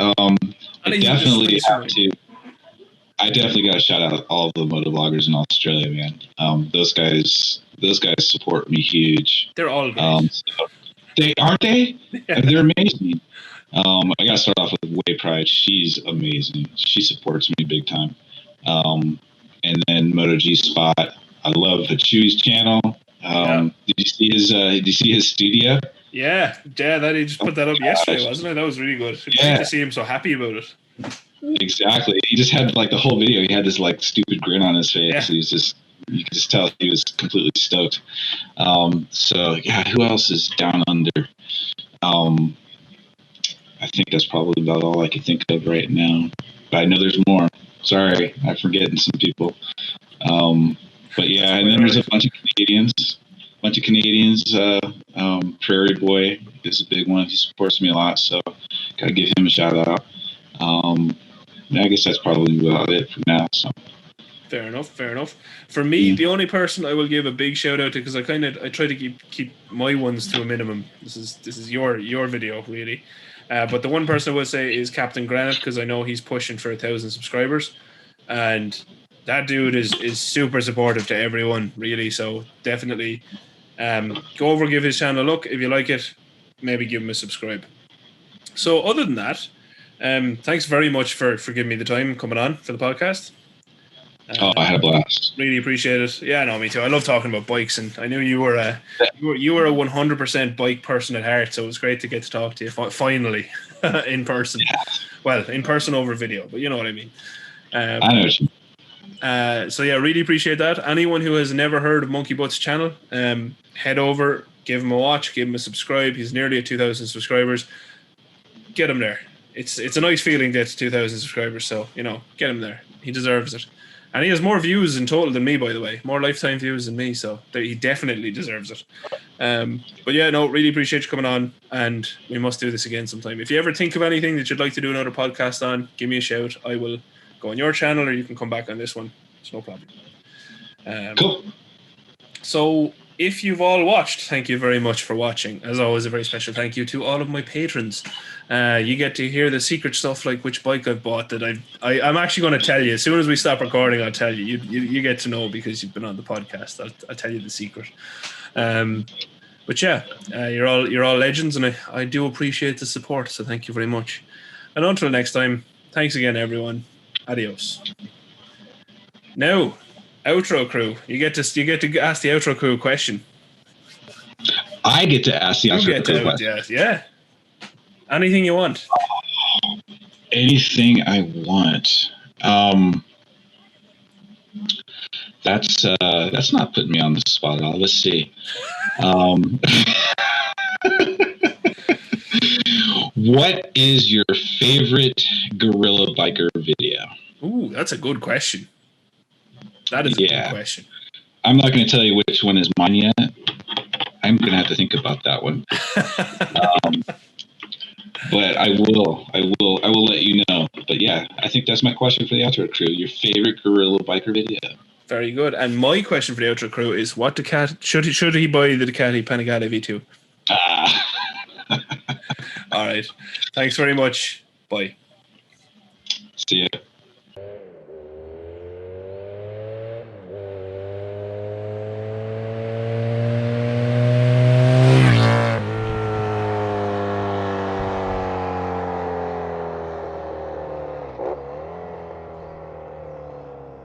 I definitely got to shout out all the moto bloggers in Australia, man. Those guys support me huge. They're all great. Aren't they? Yeah. They're amazing. I got to start off with Way Pride. She's amazing. She supports me big time. And then Moto G Spot. I love Chewy's channel. Did you see his studio? Yeah, that he just put that up yesterday, wasn't it? That was really good. It's great to see him so happy about it. Exactly. He just had like the whole video. He had this like stupid grin on his face. Yeah. You could just tell he was completely stoked. So yeah, who else is down under? I think that's probably about all I can think of right now. But I know there's more. Sorry, I'm forgetting some people. But yeah, and then there's a bunch of Canadians. Prairie Boy is a big one. He supports me a lot, so gotta give him a shout out. I guess that's probably about it for now. So fair enough. For me, the only person I will give a big shout out to, because I try to keep my ones to a minimum. This is your video really, but the one person I would say is Captain Granite, because I know he's pushing for 1,000 subscribers, and that dude is super supportive to everyone really. So definitely go over, give his channel a look. If you like it, maybe give him a subscribe. So other than that, thanks very much for giving me the time coming on for the podcast. I had a blast. Really appreciate it. Yeah, no, me too. I love talking about bikes, and I knew you were a 100% bike person at heart. So it was great to get to talk to you finally in person. Yeah. Well, in person over video, but you know what I mean. I know what you mean. So yeah, really appreciate that. Anyone who has never heard of Monkey Butt's channel, head over, give him a watch, give him a subscribe. He's nearly at 2,000 subscribers. Get him there. It's a nice feeling to get to 2,000 subscribers. So get him there. He deserves it. And he has more views in total than me, by the way. More lifetime views than me, so he definitely deserves it. But yeah, no, really appreciate you coming on, and we must do this again sometime. If you ever think of anything that you'd like to do another podcast on, give me a shout. I will go on your channel, or you can come back on this one. It's no problem. Cool. So if you've all watched, thank you very much for watching. As always, a very special thank you to all of my patrons. You get to hear the secret stuff, like which bike I've bought that I'm actually going to tell you. As soon as we stop recording, I'll tell you. You get to know because you've been on the podcast. I'll tell you the secret. But yeah, you're all legends, and I do appreciate the support. So thank you very much. And until next time, thanks again, everyone. Adios. Now, outro crew. You get to ask the outro crew a question. I get to ask the outro crew a question. Yeah. Anything you want. Anything I want. That's not putting me on the spot at all. Let's see. What is your favorite GorillaBiker video? Ooh, that's a good question. That is a good question. I'm not going to tell you which one is mine yet. I'm going to have to think about that one. But I will let you know. But yeah, I think that's my question for the outro crew. Your favorite GorillaBiker video. Very good. And my question for the outro crew is: what should he buy the Ducati Panigale V2? All right. Thanks very much. Bye. See ya.